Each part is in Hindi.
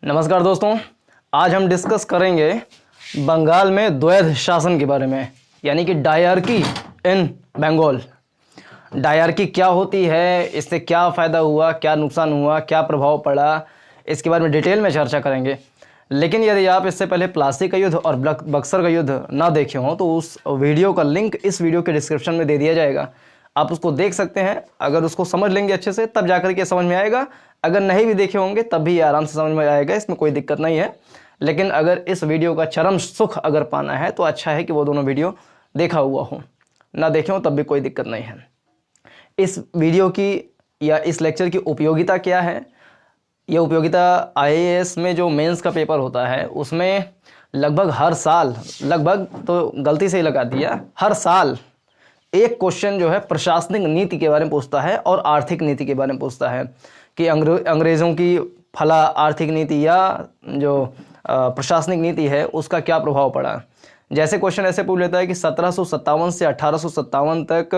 नमस्कार दोस्तों, आज हम डिस्कस करेंगे बंगाल में द्वैध शासन के बारे में, यानी कि डायरकी इन बंगाल। डायरकी क्या होती है, इससे क्या फ़ायदा हुआ, क्या नुकसान हुआ, क्या प्रभाव पड़ा, इसके बारे में डिटेल में चर्चा करेंगे। लेकिन यदि आप इससे पहले प्लासी का युद्ध और बक्सर का युद्ध ना देखे हों तो उस वीडियो का लिंक इस वीडियो के डिस्क्रिप्शन में दे दिया जाएगा, आप उसको देख सकते हैं। अगर उसको समझ लेंगे अच्छे से तब जाकर के समझ में आएगा, अगर नहीं भी देखे होंगे तब भी आराम से समझ में आएगा, इसमें कोई दिक्कत नहीं है। लेकिन अगर इस वीडियो का चरम सुख अगर पाना है तो अच्छा है कि वो दोनों वीडियो देखा हुआ हो, ना देखे हो तब भी कोई दिक्कत नहीं है। इस वीडियो की या इस लेक्चर की उपयोगिता क्या है? यह उपयोगिता आईएएस में जो मेंस का पेपर होता है उसमें लगभग हर साल, लगभग तो गलती से ही लगा दिया, हर साल एक क्वेश्चन जो है प्रशासनिक नीति के बारे में पूछता है और आर्थिक नीति के बारे में पूछता है कि अंग्रेज़ों की फला आर्थिक नीति या जो प्रशासनिक नीति है उसका क्या प्रभाव पड़ा। जैसे क्वेश्चन ऐसे पूछ लेता है कि 1757 से 1857 तक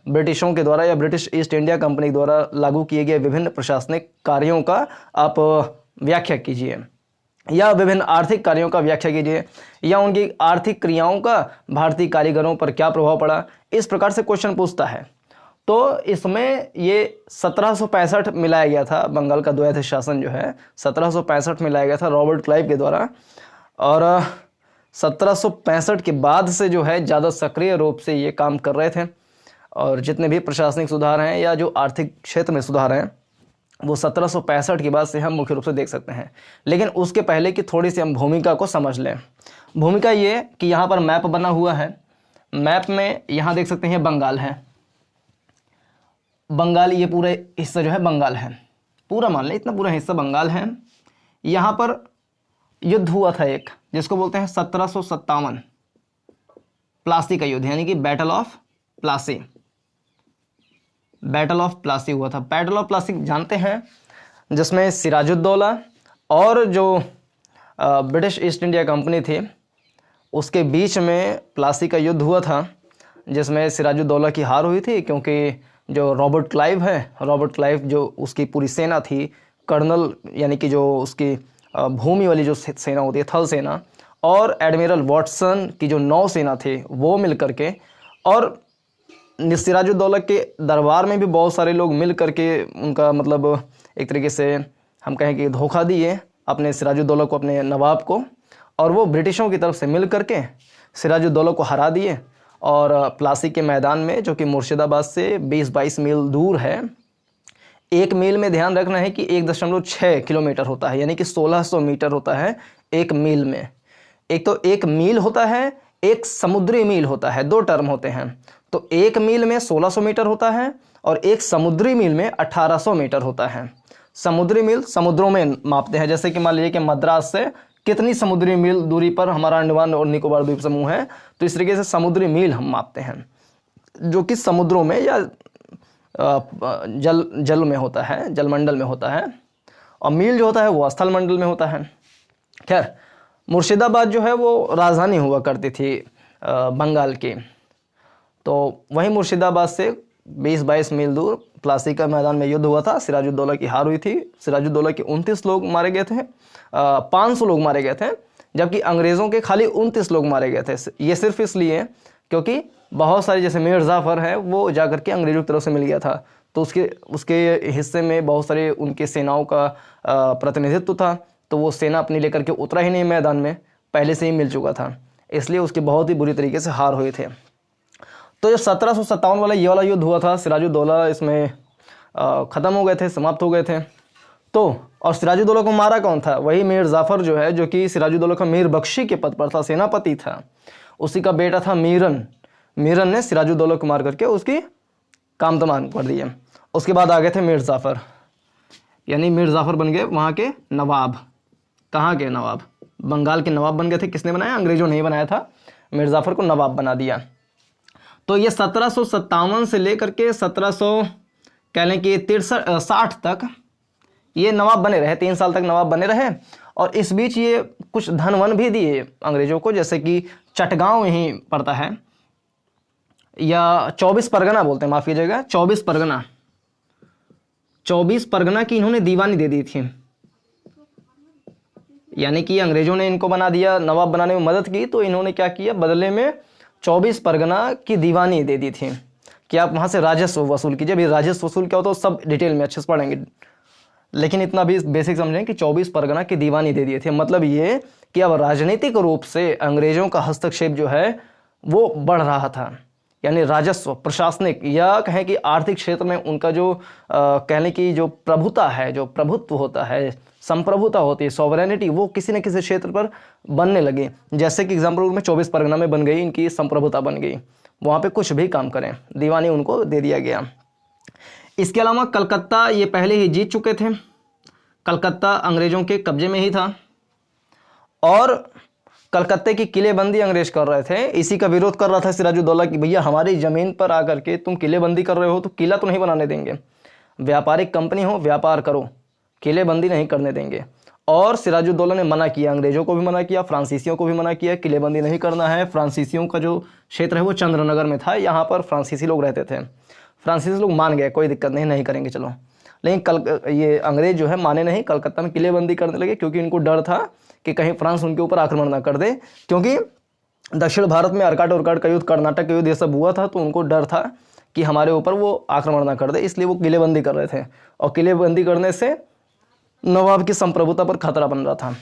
ब्रिटिशों के द्वारा या ब्रिटिश ईस्ट इंडिया कंपनी द्वारा लागू किए गए विभिन्न प्रशासनिक कार्यों का आप व्याख्या कीजिए, या विभिन्न आर्थिक कार्यों का व्याख्या कीजिए, या उनकी आर्थिक क्रियाओं का भारतीय कारीगरों पर क्या प्रभाव पड़ा। इस प्रकार से क्वेश्चन पूछता है। तो इसमें ये 1765 मिलाया गया था, बंगाल का द्वैध शासन जो है 1765 में लाया गया था रॉबर्ट क्लाइव के द्वारा, और 1765 के बाद से जो है ज़्यादा सक्रिय रूप से ये काम कर रहे थे। और जितने भी प्रशासनिक सुधार हैं या जो आर्थिक क्षेत्र में सुधार हैं वो 1765 के बाद से हम मुख्य रूप से देख सकते हैं। लेकिन उसके पहले की थोड़ी सी हम भूमिका को समझ लें। भूमिका ये कि यहाँ पर मैप बना हुआ है, मैप में यहाँ देख सकते हैं बंगाल है, बंगाल ये पूरा हिस्सा जो है बंगाल है, पूरा मान लें इतना पूरा हिस्सा बंगाल है। यहाँ पर युद्ध हुआ था एक जिसको बोलते हैं 1757 प्लासी का युद्ध, यानी कि battle of Plassey. Battle of Plassey हुआ था। बैटल ऑफ प्लासी जानते हैं, जिसमें सिराजुद्दौला और जो ब्रिटिश ईस्ट इंडिया कंपनी थी उसके बीच में प्लासी का युद्ध हुआ था, जिसमें सिराजुद्दौला की हार हुई थी, क्योंकि जो रॉबर्ट क्लाइव है, रॉबर्ट क्लाइव जो उसकी पूरी सेना थी, कर्नल यानी कि जो उसकी भूमि वाली जो सेना होती है थल सेना, और एडमिरल वॉटसन की जो नौसेना थी वो मिल करके, और सिराजुद्दौला के दरबार में भी बहुत सारे लोग मिल करके उनका मतलब एक तरीके से हम कहें कि धोखा दिए अपने सिराजुद्दौला को, अपने नवाब को, और वो ब्रिटिशों की तरफ से मिल करके सिराजुद्दौला को हरा दिए। और प्लासी के मैदान में, जो कि मुर्शिदाबाद से 20-22 मील दूर है, एक मील में ध्यान रखना है कि 1.6 किलोमीटर होता है, यानी कि 1600 मीटर होता है एक मील में। एक तो एक मील होता है, एक समुद्री मील होता है, दो टर्म होते हैं। तो एक मील में 1600 मीटर होता है और एक समुद्री मील में 1800 मीटर होता है। समुद्री मील समुद्रों में मापते हैं, जैसे कि मान लीजिए कि मद्रास से कितनी समुद्री मील दूरी पर हमारा अंडमान और निकोबार द्वीप समूह है, तो इस तरीके से समुद्री मील हम मापते हैं, जो कि समुद्रों में या जल में होता है, जलमंडल में होता है, और मील जो होता है वो स्थल मंडल में होता है। खैर, मुर्शिदाबाद जो है वो राजधानी हुआ करती थी बंगाल की। तो वहीं मुर्शिदाबाद से 20-22 मील दूर प्लासी का मैदान में युद्ध हुआ था। सिराजुद्दौला की हार हुई थी। सिराजुद्दौला के 29 लोग मारे गए थे, 500 लोग मारे गए थे, जबकि अंग्रेज़ों के खाली 29 लोग मारे गए थे। ये सिर्फ इसलिए क्योंकि बहुत सारे, जैसे मीर जाफ़र है, वो जाकर के अंग्रेज़ों की तरफ से मिल गया था, तो उसके हिस्से में बहुत सारे उनके सेनाओं का प्रतिनिधित्व था, तो वो सेना अपनी लेकर के उतरा ही नहीं मैदान में, पहले से ही मिल चुका था, इसलिए उसके बहुत ही बुरी तरीके से हार हुए थे। तो जब 1757 वाला ये वाला युद्ध हुआ था, सिराजुद्दौला इसमें ख़त्म हो गए थे, समाप्त हो गए थे। तो और सिराजुद्दौला को मारा कौन था? वही मीर जाफ़र जो है, जो कि सिराजुद्दौला का मीर बख्शी के पद पर था, सेनापति था, उसी का बेटा था मीरन। मीरन ने सिराजुद्दौला को मार करके उसकी काम तमाम कर दिए। उसके बाद आ गए थे मीर जाफ़र, यानी मीर जाफ़र बन गए वहाँ के नवाब। कहाँ के नवाब? बंगाल के नवाब बन गए थे। किसने बनाया? अंग्रेज़ों ने ही बनाया था। मीर जाफ़र को नवाब बना दिया। तो ये 1757 से लेकर के 1700 कह लें कि 60 तक ये नवाब बने रहे, 3 साल तक नवाब बने रहे। और इस बीच ये कुछ धन वन भी दिए अंग्रेज़ों को, जैसे कि चटगांव यहीं पड़ता है, या 24 परगना बोलते हैं, माफ़ कीजिएगा, 24 परगना की इन्होंने दीवानी दे दी थी। यानी कि अंग्रेज़ों ने इनको बना दिया, नवाब बनाने में मदद की, तो इन्होंने क्या किया, बदले में 24 परगना की दीवानी दे दी थी कि आप वहाँ से राजस्व वसूल कीजिए। अभी राजस्व वसूल क्या होता है सब डिटेल में अच्छे से पढ़ेंगे, लेकिन इतना भी बेसिक समझें कि 24 परगना की दीवानी दे दिए थे। मतलब ये कि अब राजनीतिक रूप से अंग्रेज़ों का हस्तक्षेप जो है वो बढ़ रहा था, यानी राजस्व, प्रशासनिक या कहें कि आर्थिक क्षेत्र में उनका जो कहने की जो प्रभुता है, जो प्रभुत्व होता है, संप्रभुता होती है, सॉवरेनिटी, वो किसी न किसी क्षेत्र पर बनने लगी। जैसे कि एग्जाम्पल में 24 परगना में बन गई, इनकी संप्रभुता बन गई, वहाँ पे कुछ भी काम करें दीवानी उनको दे दिया गया। इसके अलावा कलकत्ता ये पहले ही जीत चुके थे, कलकत्ता अंग्रेज़ों के कब्जे में ही था और कलकत्ते की किलेबंदी अंग्रेज कर रहे थे। इसी का विरोध कर रहा था सिराजुद्दौला कि भैया हमारी ज़मीन पर आकर के तुम किलेबंदी कर रहे हो तो किला तो नहीं बनाने देंगे, व्यापारिक कंपनी हो, व्यापार करो, किलेबंदी नहीं करने देंगे। और सिराजुद्दौला ने मना किया, अंग्रेज़ों को भी मना किया, फ्रांसीसियों को भी मना किया, किलेबंदी नहीं करना है। फ्रांसीसियों का जो क्षेत्र है वो चंद्रनगर में था, यहाँ पर फ्रांसीसी लोग रहते थे। फ्रांसीसी लोग मान गए, कोई दिक्कत नहीं, नहीं करेंगे चलो। लेकिन ये अंग्रेज जो है माने नहीं, कलकत्ता में किलेबंदी करने लगे, क्योंकि इनको डर था कि कहीं फ्रांस उनके ऊपर आक्रमण ना कर दे, क्योंकि दक्षिण भारत में अर्काट उर्काट का युद्ध, कर्नाटक का युद्ध ये सब हुआ था, तो उनको डर था कि हमारे ऊपर वो आक्रमण ना कर दे, इसलिए वो किलेबंदी कर रहे थे। और किलेबंदी करने से नवाब की संप्रभुता पर खतरा बन रहा था,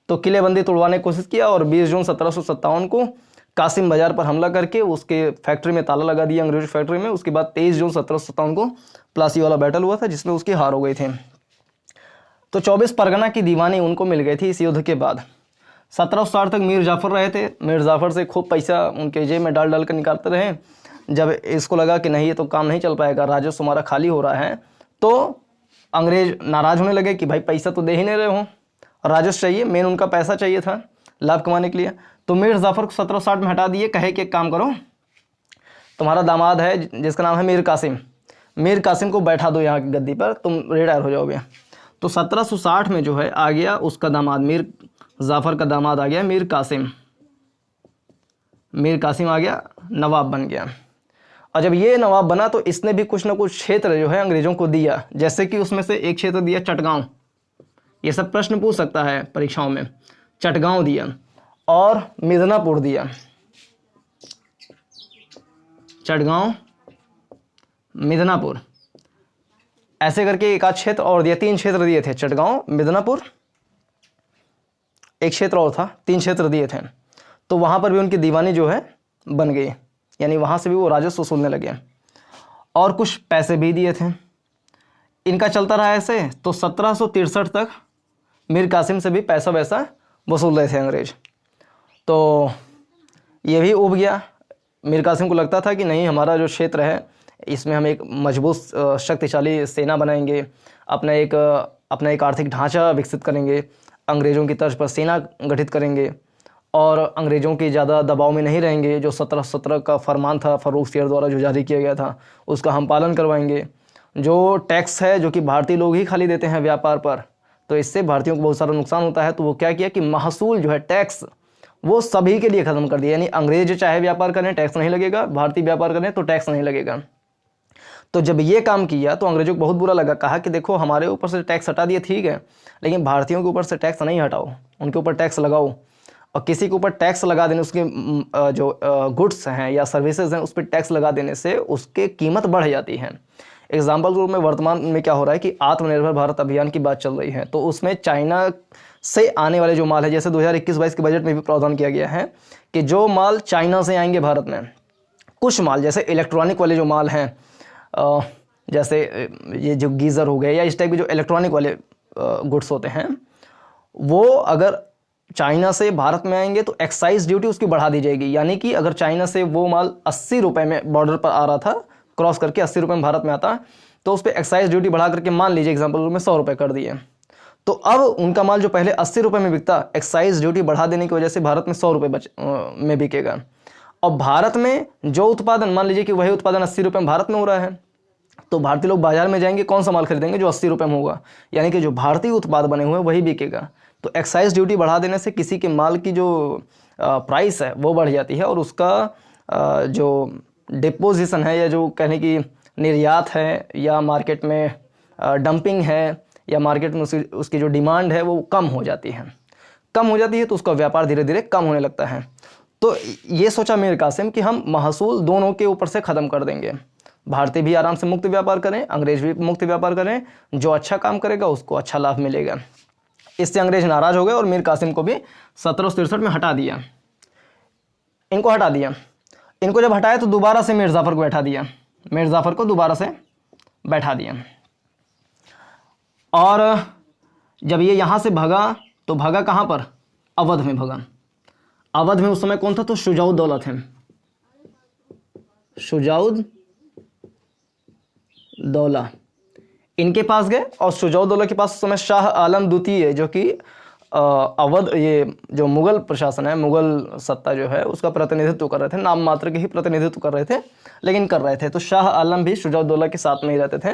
तो किलेबंदी तोड़वाने की कोशिश किया और 20 जून 1757 को कासिम बाजार पर हमला करके उसके फैक्ट्री में ताला लगा दिया, अंग्रेज फैक्ट्री में। उसके बाद 23 जून 1757 को प्लासी वाला बैटल हुआ था, जिसमें उसकी हार हो गई थी। तो 24 परगना की दीवानी उनको मिल गई थी इस युद्ध के बाद। 1760 तक मीर जाफ़र रहे थे, मीर जाफ़र से खूब पैसा उनके जेब में डाल डाल कर निकालते रहे। जब इसको लगा कि नहीं ये तो काम नहीं चल पाएगा, राजस्व हमारा खाली हो रहा है, तो अंग्रेज नाराज़ होने लगे कि भाई पैसा तो दे ही नहीं रहे हो, राजस्व चाहिए, मेन उनका पैसा चाहिए था लाभ कमाने के लिए। तो मीर जाफ़र को 1760 में हटा दिए, कहे कि एक काम करो, तुम्हारा दामाद है जिसका नाम है मीर कासिम, मीर कासिम को बैठा दो यहाँ की गद्दी पर, तुम रिटायर हो जाओगे। तो 1760 में जो है आ गया उसका दामाद, मीर जाफ़र का दामाद आ गया मीर कासिम, मीर कासिम आ गया, नवाब बन गया। और जब ये नवाब बना तो इसने भी कुछ ना कुछ क्षेत्र जो है अंग्रेज़ों को दिया, जैसे कि उसमें से एक क्षेत्र दिया चटगांव, ये सब प्रश्न पूछ सकता है परीक्षाओं में। चटगांव दिया और मिदनापुर दिया, चटगांव, मिदनापुर, ऐसे करके एक आध क्षेत्र और दिया, 3 क्षेत्र दिए थे, चटगांव, मिदनापुर, एक क्षेत्र और था, 3 क्षेत्र दिए थे। तो वहाँ पर भी उनकी दीवानी जो है बन गई, यानी वहाँ से भी वो राजस्व वसूलने लगे और कुछ पैसे भी दिए थे। इनका चलता रहा ऐसे, तो 1763 तक मीर कासिम से भी पैसा वैसा वसूल रहे थे अंग्रेज। तो ये भी उब गया, मीर कासिम को लगता था कि नहीं, हमारा जो क्षेत्र है इसमें हम एक मजबूत शक्तिशाली सेना बनाएंगे, अपना एक आर्थिक ढांचा विकसित करेंगे, अंग्रेज़ों की तर्ज पर सेना गठित करेंगे और अंग्रेज़ों के ज़्यादा दबाव में नहीं रहेंगे। जो 1717 का फरमान था फ़र्रुख सियर द्वारा जो जारी किया गया था, उसका हम पालन करवाएंगे। जो टैक्स है जो कि भारतीय लोग ही खाली देते हैं व्यापार पर, तो इससे भारतीयों को बहुत सारा नुकसान होता है। तो वो क्या किया कि महसूल जो है, टैक्स, वो सभी के लिए ख़त्म कर दिया, यानी अंग्रेज चाहे व्यापार करें टैक्स नहीं लगेगा, भारतीय व्यापार करें तो टैक्स नहीं लगेगा। तो जब ये काम किया तो अंग्रेजों को बहुत बुरा लगा, कहा कि देखो हमारे ऊपर से टैक्स हटा दिए ठीक है, लेकिन भारतीयों के ऊपर से टैक्स नहीं हटाओ, उनके ऊपर टैक्स लगाओ। और किसी के ऊपर टैक्स लगा देने, उसके जो गुड्स हैं या सर्विसेज हैं उस पर टैक्स लगा देने से उसके कीमत बढ़ जाती है। एग्जाम्पल के रूप में वर्तमान में क्या हो रहा है कि आत्मनिर्भर भारत अभियान की बात चल रही है, तो उसमें चाइना से आने वाले जो माल है, जैसे 2021-22 के बजट में भी प्रावधान किया गया है कि जो माल चाइना से आएंगे भारत में, कुछ माल जैसे इलेक्ट्रॉनिक वाले जो माल हैं, जैसे ये जो गीज़र हो गए या इस टाइप के जो इलेक्ट्रॉनिक वाले गुड्स होते हैं, वो अगर चाइना से भारत में आएंगे तो एक्साइज ड्यूटी उसकी बढ़ा दी जाएगी। यानी कि अगर चाइना से वो माल 80 रुपये में बॉर्डर पर आ रहा था, क्रॉस करके 80 रुपये में भारत में आता, तो उस पर एक्साइज ड्यूटी बढ़ा करके मान लीजिए एग्जाम्पल में 100 रुपये कर दिए। तो अब उनका माल जो पहले 80 रुपये में बिकता, एक्साइज ड्यूटी बढ़ा देने की वजह से भारत में 100 रुपये में बिकेगा। और भारत में जो उत्पादन, मान लीजिए कि वही उत्पादन 80 रुपये में भारत में हो रहा है, तो भारतीय लोग बाजार में जाएंगे, कौन सा माल खरीदेंगे? जो 80 रुपये में होगा, यानी कि जो भारतीय उत्पाद बने हुए हैं वही बिकेगा। तो एक्साइज ड्यूटी बढ़ा देने से किसी के माल की जो प्राइस है वो बढ़ जाती है और उसका जो डिपोजिशन है या जो कहने की निर्यात है या मार्केट में डंपिंग है या मार्केट में उसकी जो डिमांड है वो कम हो जाती है। कम हो जाती है तो उसका व्यापार धीरे धीरे कम होने लगता है। तो ये सोचा मीर कासिम कि हम महसूल दोनों के ऊपर से ख़त्म कर देंगे, भारतीय भी आराम से मुक्त व्यापार करें, अंग्रेज भी मुक्त व्यापार करें, जो अच्छा काम करेगा उसको अच्छा लाभ मिलेगा। इससे अंग्रेज नाराज़ हो गए और मीर कासिम को भी 1763 में हटा दिया। इनको हटा दिया। इनको जब हटाया तो दोबारा से मीर जाफ़र को बैठा दिया, मीर जाफ़र को दोबारा से बैठा दिया। और जब ये यहाँ से भगा तो भगा कहाँ पर? अवध में भगा। अवध में उस समय कौन था? तो शुजाउद्दौला थे, शुजाउद्दौला इनके पास गए। और शुजाउद्दौला के पास उस समय शाह आलम द्वितीय, जो कि अवध, ये जो मुग़ल प्रशासन है, मुग़ल सत्ता जो है उसका प्रतिनिधित्व कर रहे थे, नाम मात्र के ही प्रतिनिधित्व कर रहे थे, लेकिन कर रहे थे। तो शाह आलम भी शुजाउद्दौला के साथ में ही रहते थे।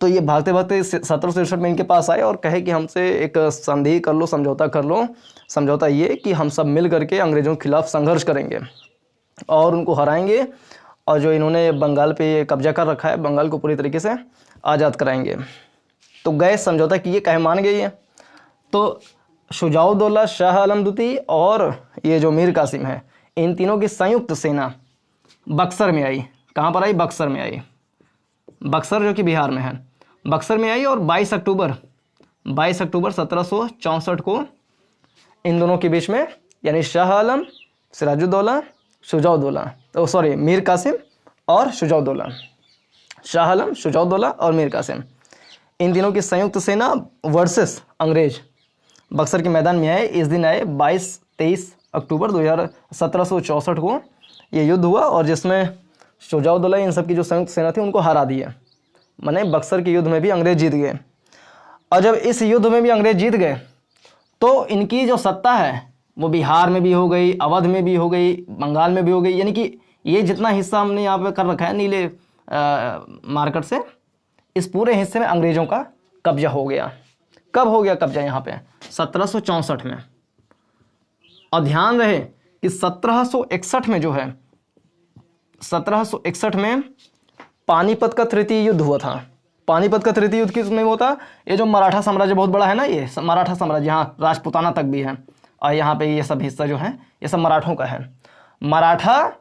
तो ये भागते भागते 1763 में इनके पास आए और कहे कि हमसे एक संधि कर लो, समझौता कर लो। समझौता ये कि हम सब मिल करके अंग्रेज़ों के खिलाफ संघर्ष करेंगे और उनको हराएंगे, और जो इन्होंने बंगाल पे कब्जा कर रखा है, बंगाल को पूरी तरीके से आज़ाद कराएंगे। तो गए, समझौता किए, कहे मान गए ये। तो शुजाउद्दौला, शाह आलम द्वितीय और ये जो मीर कासिम है, इन तीनों की संयुक्त सेना बक्सर में आई। कहाँ पर आई? बक्सर में आई। बक्सर जो कि बिहार में है, बक्सर में आई। और 22 अक्टूबर 1764 को इन दोनों के बीच में, यानी शाह आलम, सिराजुद्दौला, शुजाउद्दौला, सॉरी मीर कासिम और शुजाउद्दौला, शाह आलम, शुजाउद्दौला और मीर कासिम, इन तीनों की संयुक्त सेना वर्सेस अंग्रेज बक्सर के मैदान में आए। इस दिन आए 22-23 अक्टूबर 1764 को ये युद्ध हुआ, और जिसमें शुजाउद्दौला इन सब की जो संयुक्त सेना थी उनको हरा दिया। माने बक्सर के युद्ध में भी अंग्रेज जीत गए। और जब इस युद्ध में भी अंग्रेज जीत गए तो इनकी जो सत्ता है वो बिहार में भी हो गई, अवध में भी हो गई, बंगाल में भी हो गई। यानी कि ये जितना हिस्सा हमने यहाँ पे कर रखा है नीले मार्कर से, इस पूरे हिस्से में अंग्रेज़ों का कब्जा हो गया। कब हो गया कब्जा? यहाँ पे 1764 में। और ध्यान रहे कि 1761 में जो है, 1761 में पानीपत का तृतीय युद्ध हुआ था। पानीपत का तृतीय युद्ध किसमें हुआ था? ये जो मराठा साम्राज्य बहुत बड़ा है ना, ये मराठा साम्राज्य, यहाँ राजपूताना तक भी है, और यहाँ पे ये सब हिस्सा जो है ये सब मराठों का है। मराठा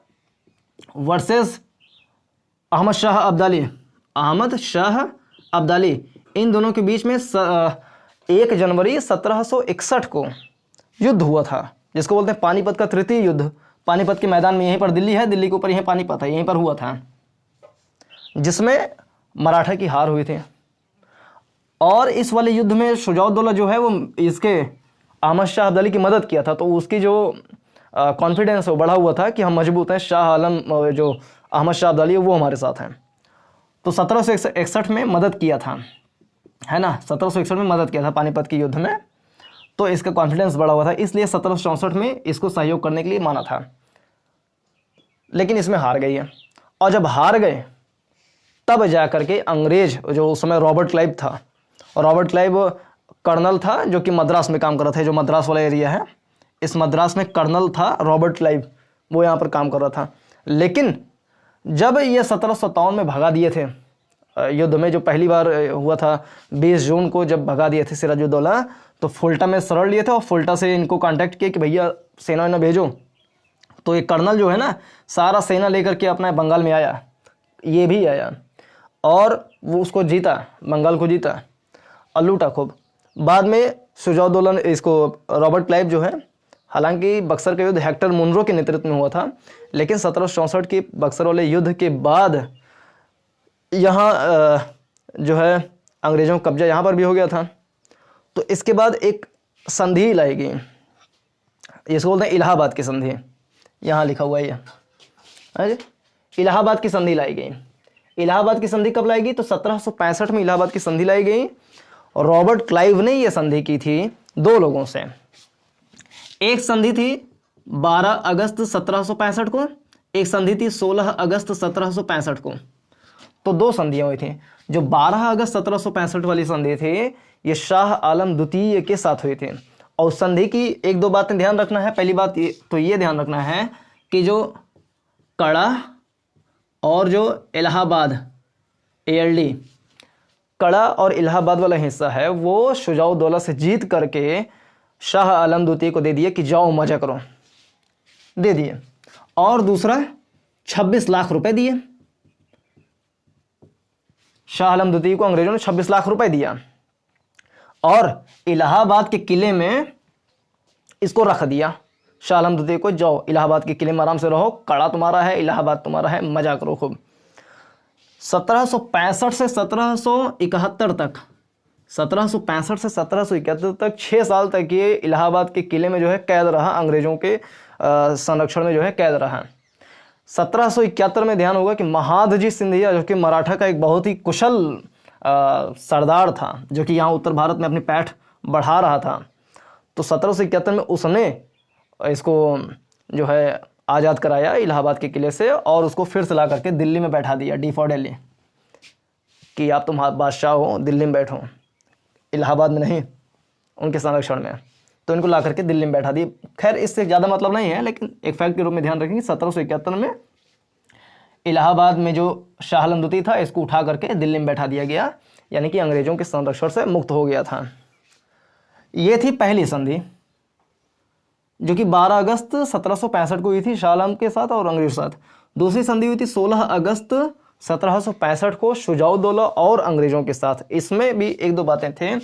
वर्सेस अहमद शाह अब्दाली, अहमद शाह अब्दाली, इन दोनों के बीच में 1 जनवरी 1761 को युद्ध हुआ था, जिसको बोलते हैं पानीपत का तृतीय युद्ध। पानीपत के मैदान में, यहीं पर दिल्ली है, दिल्ली के ऊपर यहीं पानीपत है, यहीं पर हुआ था, जिसमें मराठा की हार हुई थी। और इस वाले युद्ध में शुजाउद्दौला जो है वो इसके अहमद शाह अब्दाली की मदद किया था। तो उसकी जो कॉन्फिडेंस है वो बढ़ा हुआ था कि हम मजबूत हैं, शाह आलम जो अहमद शाह अब्दाली है वो हमारे साथ हैं। तो 1761 में मदद किया था, है ना, 1761 में मदद किया था पानीपत के युद्ध में। तो इसका कॉन्फिडेंस बढ़ा हुआ था, इसलिए 1764 में इसको सहयोग करने के लिए माना था। लेकिन इसमें हार गई है। और जब हार गए तब जा करके अंग्रेज, जो उस समय रॉबर्ट क्लाइव था, और रॉबर्ट क्लाइव कर्नल था जो कि मद्रास में काम कर रहा था, जो मद्रास वाला एरिया है, इस मद्रास में कर्नल था रॉबर्ट क्लाइव, वो यहाँ पर काम कर रहा था। लेकिन जब ये 1757 में भगा दिए थे युद्ध में, जो पहली बार हुआ था 20 जून को, जब भगा दिए थे सिराजुद्दौला, तो फुल्टा में शरण लिए थे और फुल्टा से इनको कांटेक्ट किया कि भैया सेना न भेजो। तो ये कर्नल जो है ना, सारा सेना लेकर के अपना बंगाल में आया, ये भी आया, और वो उसको जीता, बंगाल को जीता और लूटा खूब। बाद में शुजाउद्दौला ने इसको, रॉबर्ट क्लाइव जो है, हालांकि बक्सर का युद्ध हेक्टर मुनरो के नेतृत्व में हुआ था, लेकिन 1764 के बक्सर वाले युद्ध के बाद यहाँ जो है अंग्रेज़ों का कब्जा यहाँ पर भी हो गया था। तो इसके बाद एक संधि लाई गई, इसको बोलते हैं इलाहाबाद की संधि, यहाँ लिखा हुआ है ये, इलाहाबाद की संधि लाई गई। इलाहाबाद की संधि कब लाई गई? तो 1765 में इलाहाबाद की संधि लाई गई। और रॉबर्ट क्लाइव ने ये संधि की थी 2 लोगों से। एक संधि थी 12 अगस्त 1765 को, एक संधि थी 16 अगस्त 1765 को। तो 2 संधियां हुई थी। जो 12 अगस्त 1765 वाली संधि थी, ये शाह आलम द्वितीय के साथ हुई थी। और उस संधि की 1-2 बातें ध्यान रखना है। पहली बात तो ये ध्यान रखना है कि जो कड़ा और जो इलाहाबाद, ALD, कड़ा और इलाहाबाद वाला हिस्सा है, वो शुजाउद्दौला से जीत करके शाह आलम द्वितीय को दे दिए कि जाओ मजा करो, दे दिए। और दूसरा 26 लाख रुपए दिए। शाह आलम द्वितीय को अंग्रेजों ने 26 लाख रुपए दिया और इलाहाबाद के किले में इसको रख दिया। शाह आलम द्वितीय को जाओ इलाहाबाद के किले में आराम से रहो, कड़ा तुम्हारा है, इलाहाबाद तुम्हारा है, मजा करो खूब। 1765 से 1771 तक, 1765 से 1771 तक 6 साल तक ये इलाहाबाद के किले में जो है कैद रहा, अंग्रेजों के संरक्षण में जो है कैद रहा। 1771 में ध्यान होगा कि महादजी सिंधिया जो कि मराठा का एक बहुत ही कुशल सरदार था, जो कि यहाँ उत्तर भारत में अपनी पैठ बढ़ा रहा था, तो 1771 में उसने इसको जो है आज़ाद कराया इलाहाबाद के किले से और उसको फिर से ला करके दिल्ली में बैठा दिया, डी फॉर दिल्ली, कि आप तुम बादशाह हो, दिल्ली में बैठो, इलाहाबाद में नहीं, उनके संरक्षण में। तो इनको ला करके दिल्ली में बैठा दिए। खैर इससे ज़्यादा मतलब नहीं है, लेकिन एक फैक्ट के रूप में ध्यान रखेंगे 1771 में इलाहाबाद में जो शाह आलम द्वितीय था इसको उठा करके दिल्ली में बैठा दिया गया, यानी कि अंग्रेजों के संरक्षण से मुक्त हो गया था। ये थी पहली संधि जो कि 12 अगस्त 1765 को हुई थी शाह आलम के साथ और अंग्रेजों के साथ। दूसरी संधि हुई थी 16 अगस्त 1765 को शुजाउद्दौला और अंग्रेजों के साथ। इसमें भी एक दो बातें थे।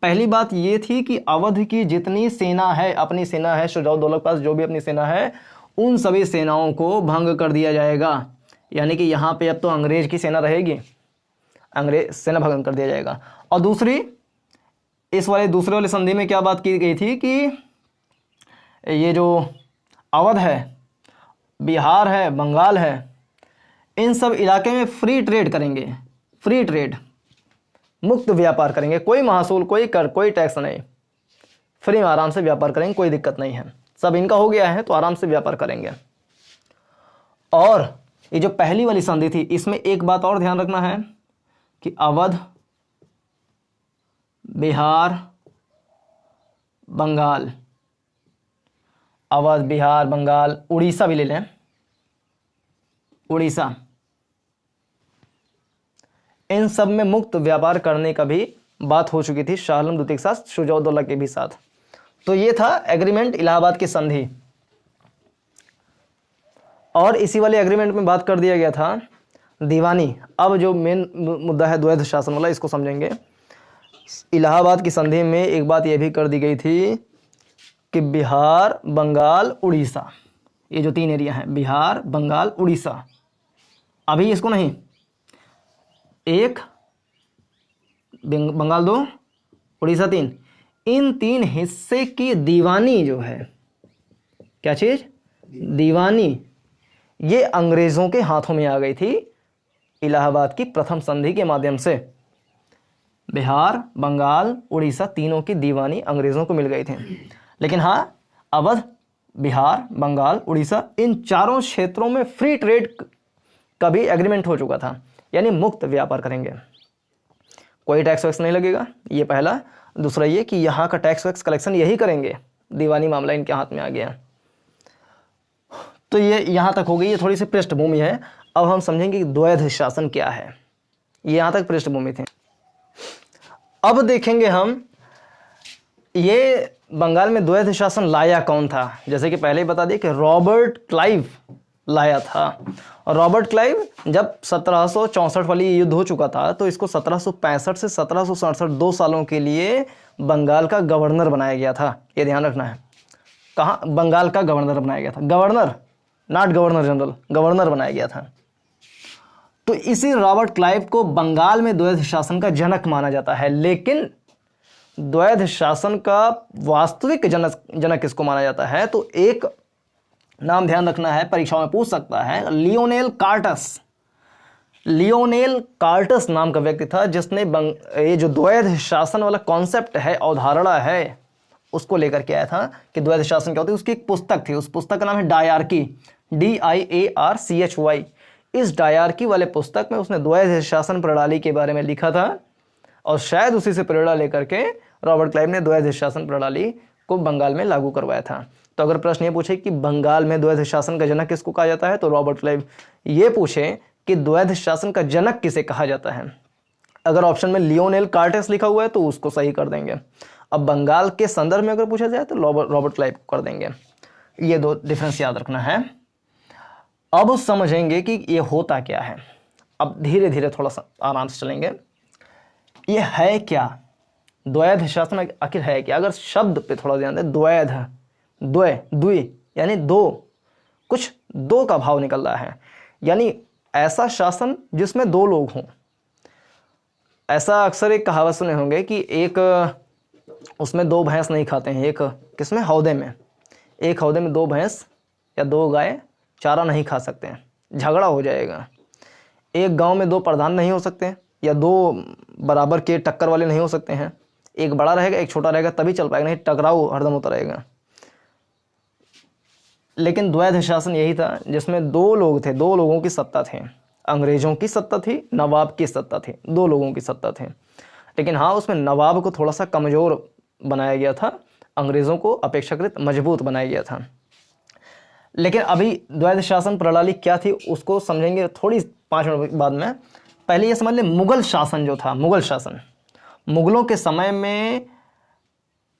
पहली बात ये थी कि अवध की जितनी सेना है, अपनी सेना है, शुजाउद्दौला के पास जो भी अपनी सेना है, उन सभी सेनाओं को भंग कर दिया जाएगा, यानी कि यहाँ पे अब तो अंग्रेज की सेना रहेगी, अंग्रेज सेना भंग कर दिया जाएगा। और दूसरी, इस वाले दूसरे वाले संधि में क्या बात की गई थी कि ये जो अवध है, बिहार है, बंगाल है, इन सब इलाके में फ्री ट्रेड करेंगे, फ्री ट्रेड, मुक्त व्यापार करेंगे, कोई महसूल, कोई कर, कोई टैक्स नहीं, फ्री में आराम से व्यापार करेंगे, कोई दिक्कत नहीं है, सब इनका हो गया है तो आराम से व्यापार करेंगे। और ये जो पहली वाली संधि थी इसमें एक बात और ध्यान रखना है कि अवध, बिहार, बंगाल, अवध, बिहार, बंगाल, उड़ीसा भी ले लें, उड़ीसा, इन सब में मुक्त व्यापार करने का भी बात हो चुकी थी शाह आलम द्वितीय के साथ, शुजाउद्दौला के भी साथ। तो ये था एग्रीमेंट, इलाहाबाद की संधि। और इसी वाले एग्रीमेंट में बात कर दिया गया था दीवानी। अब जो मेन मुद्दा है द्वैध शासन वाला, इसको समझेंगे। इलाहाबाद की संधि में एक बात यह भी कर दी गई थी कि बिहार, बंगाल, उड़ीसा, ये जो 3 एरिया हैं, बिहार, बंगाल, उड़ीसा, अभी इसको नहीं, 1 बंगाल 2, उड़ीसा 3, इन 3 हिस्से की दीवानी जो है, क्या चीज़, दीवानी, ये अंग्रेज़ों के हाथों में आ गई थी इलाहाबाद की प्रथम संधि के माध्यम से। बिहार, बंगाल, उड़ीसा तीनों की दीवानी अंग्रेज़ों को मिल गई थी। लेकिन हाँ, अवध, बिहार, बंगाल, उड़ीसा, इन चारों क्षेत्रों में फ्री ट्रेड का भी एग्रीमेंट हो चुका था, यानी मुक्त व्यापार करेंगे, कोई टैक्स वैक्स नहीं लगेगा, ये पहला। दूसरा ये कि यहाँ का टैक्स वैक्स कलेक्शन यही करेंगे, दीवानी मामला इनके हाथ में आ गया। तो ये यहाँ तक हो गई, ये थोड़ी सी पृष्ठभूमि है। अब हम समझेंगे कि द्वैध शासन क्या है। ये यहाँ तक पृष्ठभूमि थी। अब देखेंगे हम ये बंगाल में द्वैध शासन लाया कौन था। जैसे कि पहले ही बता दिया कि रॉबर्ट क्लाइव लाया था। और रॉबर्ट क्लाइव जब 1764 वाली युद्ध हो चुका था तो इसको 1765 से 1767 2 सालों के लिए बंगाल का गवर्नर बनाया गया था। ये ध्यान रखना है, कहाँ, बंगाल का गवर्नर बनाया गया था, governor, not governor general, governor बनाया गया था। तो इसी रॉबर्ट क्लाइव को बंगाल में द्वैध शासन का जनक माना जाता है। लेकिन द्वैध शासन का वास्तविक जनक किसको माना जाता है, तो एक नाम ध्यान रखना है, परीक्षाओं में पूछ सकता है, लियोनेल कार्टस। लियोनेल कार्टस नाम का व्यक्ति था जिसने ये जो द्वैध शासन वाला कॉन्सेप्ट है, अवधारणा है, उसको लेकर के आया था कि द्वैध शासन क्या होता है। उसकी एक पुस्तक थी, उस पुस्तक का नाम है डायरकी, DIARCHY। इस डायरकी वाले पुस्तक में उसने द्वैध शासन प्रणाली के बारे में लिखा था और शायद उसी से प्रेरणा लेकर के रॉबर्ट क्लाइव ने द्वैध शासन प्रणाली को बंगाल में लागू करवाया था। तो अगर प्रश्न ये पूछे कि बंगाल में द्वैध शासन का जनक किसको कहा जाता है, तो रॉबर्ट क्लाइव। ये पूछे कि द्वैध शासन का जनक किसे कहा जाता है, अगर ऑप्शन में लियोनेल कार्टेस लिखा हुआ है तो उसको सही कर देंगे। अब बंगाल के संदर्भ में अगर पूछा जाए तो रॉबर्ट क्लाइव कर देंगे। ये दो डिफरेंस याद रखना है। अब समझेंगे कि ये होता क्या है। अब धीरे धीरे थोड़ा सा आराम से चलेंगे। ये है क्या, द्वैध शासन आखिर है क्या? अगर शब्द पे थोड़ा ध्यान दें, द्वैध, द्वि यानी दो, कुछ दो का भाव निकल रहा है, यानी ऐसा शासन जिसमें दो लोग हों। ऐसा अक्सर एक कहावत सुने होंगे कि एक उसमें दो भैंस नहीं खाते हैं, एक किसमें, हौदे में, एक हौदे में दो भैंस या दो गाय चारा नहीं खा सकते हैं, झगड़ा हो जाएगा। एक गांव में दो प्रधान नहीं हो सकते, या दो बराबर के टक्कर वाले नहीं हो सकते हैं, एक बड़ा रहेगा एक छोटा रहेगा तभी चल पाएगा, नहीं टकराव हरदम होता रहेगा। लेकिन द्वैध शासन यही था जिसमें दो लोग थे, दो लोगों की सत्ता थी। अंग्रेजों की सत्ता थी, नवाब की सत्ता थी, दो लोगों की सत्ता थी। लेकिन हाँ, उसमें नवाब को थोड़ा सा कमज़ोर बनाया गया था, अंग्रेज़ों को अपेक्षाकृत मजबूत बनाया गया था। लेकिन अभी द्वैध शासन प्रणाली क्या थी उसको समझेंगे थोड़ी 5 मिनट बाद में। पहले ये समझ लें मुगल शासन जो था, मुगल शासन, मुगलों के समय में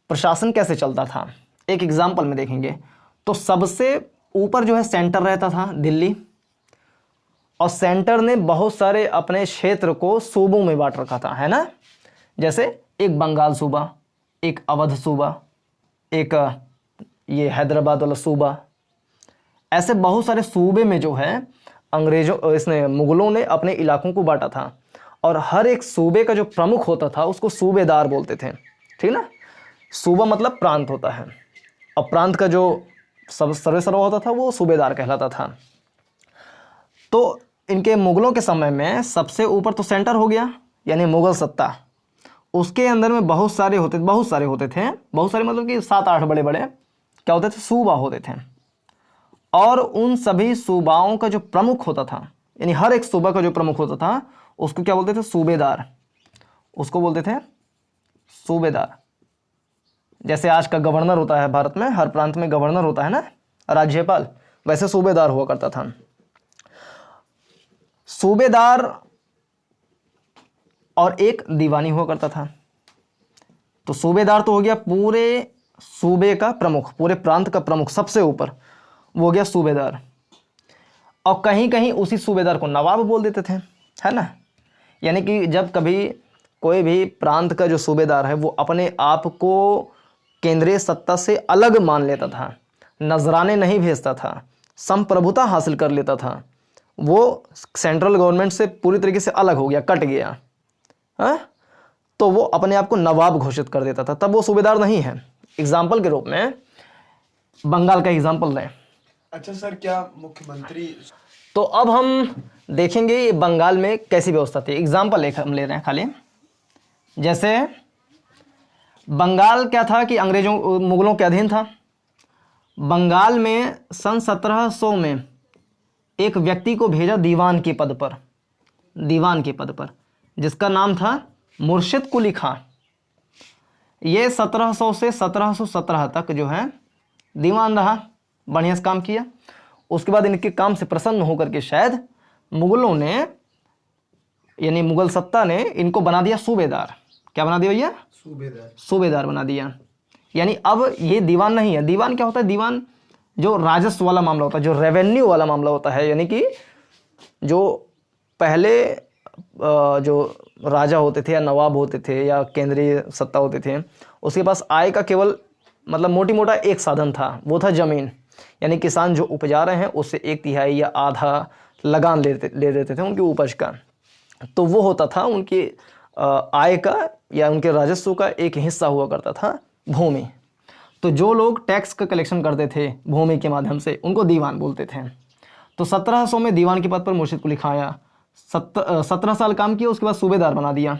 प्रशासन कैसे चलता था, एक एग्जाम्पल में देखेंगे। तो सबसे ऊपर जो है सेंटर रहता था, दिल्ली, और सेंटर ने बहुत सारे अपने क्षेत्र को सूबों में बांट रखा था, है ना। जैसे एक बंगाल सूबा, एक अवध सूबा, एक ये हैदराबाद वाला सूबा, ऐसे बहुत सारे सूबे में जो है इसने मुगलों ने अपने इलाकों को बांटा था। और हर एक सूबे का जो प्रमुख होता था उसको सूबेदार बोलते थे, ठीक ना। सूबा मतलब प्रांत होता है, और प्रांत का जो सर्वेसर्वा होता था वो सूबेदार कहलाता था। तो इनके मुगलों के समय में सबसे ऊपर तो सेंटर हो गया, यानी मुगल सत्ता। उसके अंदर में बहुत सारे होते थे, बहुत सारे मतलब कि 7-8 बड़े बड़े क्या होते थे, सूबा होते थे। और उन सभी सूबाओं का जो प्रमुख होता था, यानी हर एक सूबा का जो प्रमुख होता था उसको क्या बोलते थे, सूबेदार। उसको बोलते थे सूबेदार। जैसे आज का गवर्नर होता है भारत में, हर प्रांत में गवर्नर होता है ना, राज्यपाल, वैसे सूबेदार हुआ करता था। सूबेदार और एक दीवानी हुआ करता था। तो सूबेदार तो हो गया पूरे सूबे का प्रमुख, पूरे प्रांत का प्रमुख, सबसे ऊपर वो हो गया सूबेदार। और कहीं कहीं उसी सूबेदार को नवाब बोल देते थे, है ना। यानी कि जब कभी कोई भी प्रांत का जो सूबेदार है वो अपने आप को केंद्रीय सत्ता से अलग मान लेता था, नजराने नहीं भेजता था, संप्रभुता हासिल कर लेता था, वो सेंट्रल गवर्नमेंट से पूरी तरीके से अलग हो गया, कट गया, हाँ, तो वो अपने आप को नवाब घोषित कर देता था, तब वो सूबेदार नहीं है। एग्जाम्पल के रूप में बंगाल का एग्जाम्पल लें। अच्छा सर, क्या मुख्यमंत्री, तो अब हम देखेंगे ये बंगाल में कैसी व्यवस्था थी। एग्जाम्पल हम ले रहे हैं खाली। जैसे बंगाल क्या था कि अंग्रेजों मुगलों के अधीन था। बंगाल में सन 1700 में एक व्यक्ति को भेजा दीवान के पद पर, दीवान के पद पर, जिसका नाम था मुर्शिद कुली खां। ये 1700 से 1717 तक जो है दीवान रहा, बढ़िया से काम किया। उसके बाद इनके काम से प्रसन्न होकर के शायद मुगलों ने, यानी मुगल सत्ता ने इनको बना दिया सूबेदार। क्या बना दिया भैया? सूबेदार बना दिया। यानी अब ये दीवान नहीं है। दीवान क्या होता है? दीवान जो राजस्व वाला मामला होता है, जो रेवेन्यू वाला मामला होता है, यानी कि जो पहले जो राजा होते थे या नवाब होते थे या केंद्रीय सत्ता होते थे, उसके पास आय का केवल मतलब मोटी मोटा एक साधन था, वो था ज़मीन। यानी किसान जो उपजा रहे हैं उससे 1/3 या आधा लगान ले देते थे उनकी उपज का। तो वो होता था उनकी आय का या उनके राजस्व का एक हिस्सा हुआ करता था भूमि। तो जो लोग टैक्स का कलेक्शन करते थे भूमि के माध्यम से, उनको दीवान बोलते थे। तो 1700 में दीवान के पद पर मुर्शिद कुली खां आया। 17 साल काम किया, उसके बाद सूबेदार बना दिया।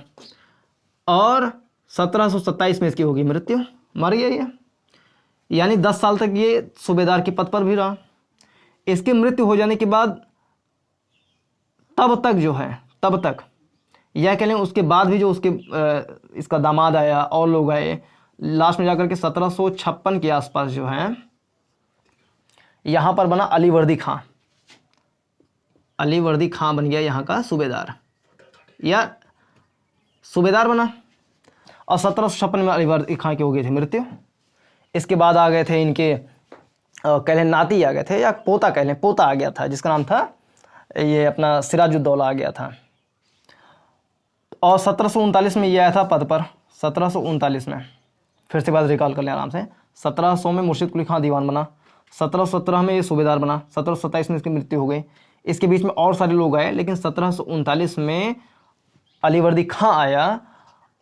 और 1727 में इसकी होगी मृत्यु, मर गया ये। यानी 10 साल तक ये सूबेदार के पद पर भी रहा। इसकी मृत्यु हो जाने के बाद तब तक यह कह लें उसके बाद भी जो उसके इसका दामाद आया और लोग आए, लास्ट में जाकर के 1756 के आसपास जो है यहाँ पर बना अलीवर्दी खां। अलीवर्दी खां बन गया यहाँ का सूबेदार, या सूबेदार बना। और 1756 में अली वर्दी खां की हो गई थी मृत्यु। इसके बाद आ गए थे इनके कह लें नाती आ गए थे, या पोता कह लें, पोता आ गया था जिसका नाम था ये अपना सिराजुद्दौला आ गया था। और 1739 में ये आया था पद पर, 1739 में, फिर से बात रिकॉल कर लें आराम से। 1700 में मुर्शिद कुली खां दीवान बना, 1717 में ये सूबेदार बना, 1727 में इसकी मृत्यु हो गई। इसके बीच में और सारे लोग आए, लेकिन 1739 में अली वर्दी खां आया।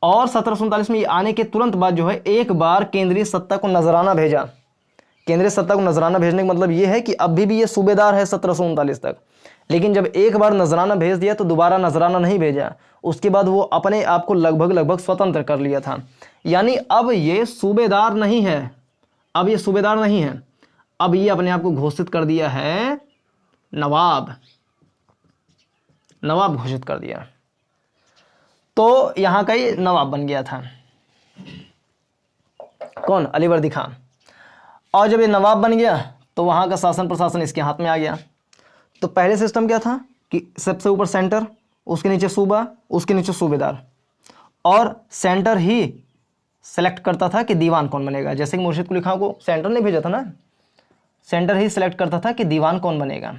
और 1739 में ये आने के तुरंत बाद जो है एक बार केंद्रीय सत्ता को नजराना भेजा। केंद्रीय सत्ता को नजराना भेजने का मतलब ये है कि अभी भी ये सूबेदार है 1739 तक, लेकिन जब एक बार नजराना भेज दिया तो दोबारा नजराना नहीं भेजा। उसके बाद वो अपने आप को लगभग स्वतंत्र कर लिया था। यानी अब ये सूबेदार नहीं है, अब ये सूबेदार नहीं है, अब ये अपने आप को घोषित कर दिया है नवाब, नवाब घोषित कर दिया। तो यहाँ का ही नवाब बन गया था कौन? अली वर्दी खां। और जब ये नवाब बन गया तो वहाँ का शासन प्रशासन इसके हाथ में आ गया। तो पहले सिस्टम क्या था कि सबसे ऊपर सेंटर, उसके नीचे सूबा, उसके नीचे सूबेदार, और सेंटर ही सेलेक्ट करता था कि दीवान कौन बनेगा। जैसे कि मुर्शिद कुली खां को सेंटर ने भेजा था ना, सेंटर ही सेलेक्ट करता था कि दीवान कौन बनेगा,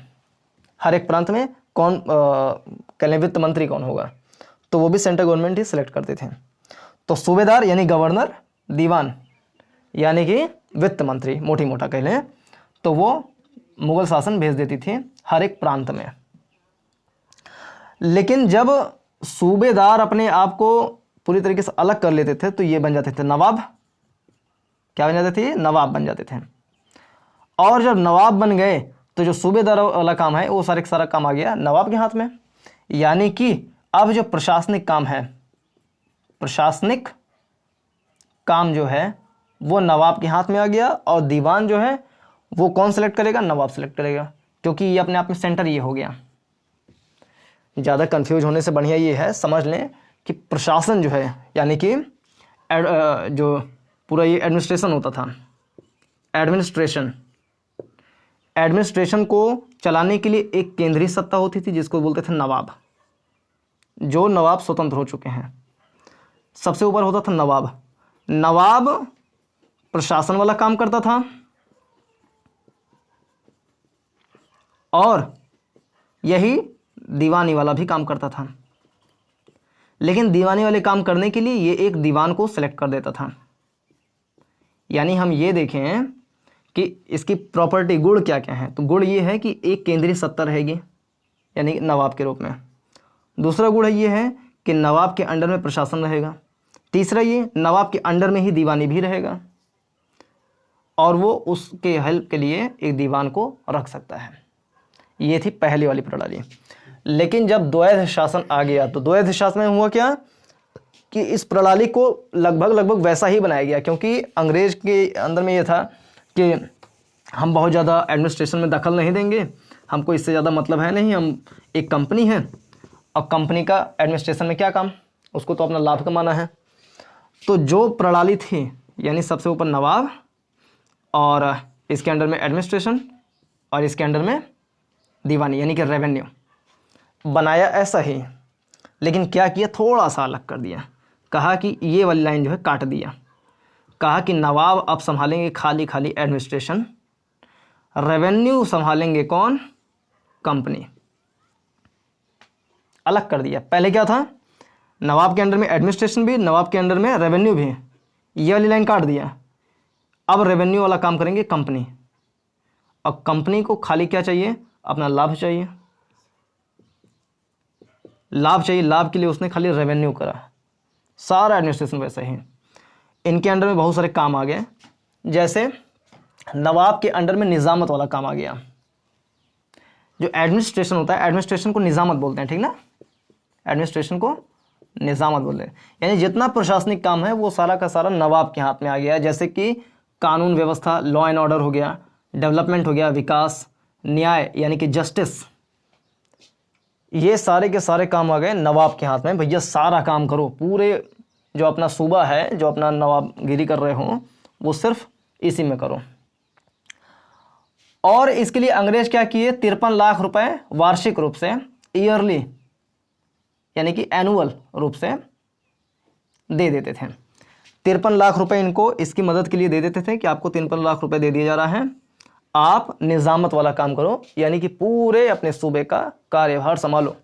हर एक प्रांत में कौन कह लें वित्त मंत्री कौन होगा, तो वो भी सेंट्रल गवर्नमेंट ही सिलेक्ट करते थे। तो सूबेदार यानी गवर्नर, दीवान यानी कि वित्त मंत्री, मोटी मोटा कह लें, तो वो मुगल शासन भेज देती थी हर एक प्रांत में। लेकिन जब सूबेदार अपने आप को पूरी तरीके से अलग कर लेते थे तो ये बन जाते थे नवाब। क्या बन जाते थे? नवाब बन जाते थे। और जब नवाब बन गए तो जो सूबेदार वाला काम है वो सारा काम आ गया नवाब के हाथ में। यानी कि अब जो प्रशासनिक काम है, प्रशासनिक काम जो है वो नवाब के हाथ में आ गया, और दीवान जो है वो कौन सेलेक्ट करेगा? नवाब सेलेक्ट करेगा, क्योंकि ये अपने आप में सेंटर ये हो गया। ज़्यादा कंफ्यूज होने से बढ़िया ये है समझ लें कि प्रशासन जो है यानी कि जो पूरा ये एडमिनिस्ट्रेशन होता था, एडमिनिस्ट्रेशन को चलाने के लिए एक केंद्रीय सत्ता होती थी जिसको बोलते थे नवाब। जो नवाब स्वतंत्र हो चुके हैं, सबसे ऊपर होता था नवाब। नवाब प्रशासन वाला काम करता था और यही दीवानी वाला भी काम करता था। लेकिन दीवानी वाले काम करने के लिए ये एक दीवान को सेलेक्ट कर देता था। यानी हम ये देखें कि इसकी प्रॉपर्टी, गुण क्या क्या है, तो गुण ये है कि एक केंद्रीय सत्ता रहेगी यानी नवाब के रूप में। दूसरा गुण ये है कि नवाब के अंडर में प्रशासन रहेगा। तीसरा ये नवाब के अंडर में ही दीवानी भी रहेगा, और वो उसके हेल्प के लिए एक दीवान को रख सकता है। ये थी पहली वाली प्रणाली। लेकिन जब द्वैध शासन आ गया तो द्वैध शासन में हुआ क्या कि इस प्रणाली को लगभग वैसा ही बनाया गया, क्योंकि अंग्रेज के अंदर में ये था कि हम बहुत ज़्यादा एडमिनिस्ट्रेशन में दखल नहीं देंगे, हमको इससे ज़्यादा मतलब है नहीं, हम एक कंपनी है और कंपनी का एडमिनिस्ट्रेशन में क्या काम, उसको तो अपना लाभ कमाना है। तो जो प्रणाली थी यानी सबसे ऊपर नवाब और इसके अंडर में एडमिनिस्ट्रेशन और इसके अंडर में दीवानी यानी कि रेवेन्यू, बनाया ऐसा ही, लेकिन क्या किया, थोड़ा सा अलग कर दिया। कहा कि ये वाली लाइन जो है काट दिया। कहा कि नवाब अब संभालेंगे खाली एडमिनिस्ट्रेशन, रेवेन्यू संभालेंगे कौन? कंपनी। अलग कर दिया। पहले क्या था, नवाब के अंडर में एडमिनिस्ट्रेशन भी, नवाब के अंडर में रेवेन्यू भी, ये वाली लाइन काट दिया। अब रेवेन्यू वाला काम करेंगे कंपनी, और कंपनी को खाली क्या चाहिए? अपना लाभ चाहिए, लाभ चाहिए। लाभ के लिए उसने खाली रेवेन्यू करा, सारा एडमिनिस्ट्रेशन वैसे ही। इनके अंडर में बहुत सारे काम आ गए, जैसे नवाब के अंडर में निज़ामत वाला काम आ गया। जो एडमिनिस्ट्रेशन होता है, एडमिनिस्ट्रेशन को निज़ामत बोलते हैं, ठीक ना, एडमिनिस्ट्रेशन को निज़ामत बोलते हैं। यानी जितना प्रशासनिक काम है वो सारा का सारा नवाब के हाथ में आ गया। जैसे कि कानून व्यवस्था, लॉ एंड ऑर्डर हो गया, डेवलपमेंट हो गया, विकास, न्याय यानी कि जस्टिस, ये सारे के सारे काम आ गए नवाब के हाथ में। भैया सारा काम करो, पूरे जो अपना सूबा है, जो अपना नवाबगिरी कर रहे हो, वो सिर्फ इसी में करो। और इसके लिए अंग्रेज क्या किए, 53 लाख रुपए वार्षिक रूप से, ईयरली यानी कि एनुअल रूप से दे देते थे। 53 लाख रुपए इनको इसकी मदद के लिए दे देते थे कि आपको 53 लाख रुपए दे दिया जा रहा है, आप निजामत वाला काम करो, यानी कि पूरे अपने सूबे का कार्यभार संभालो,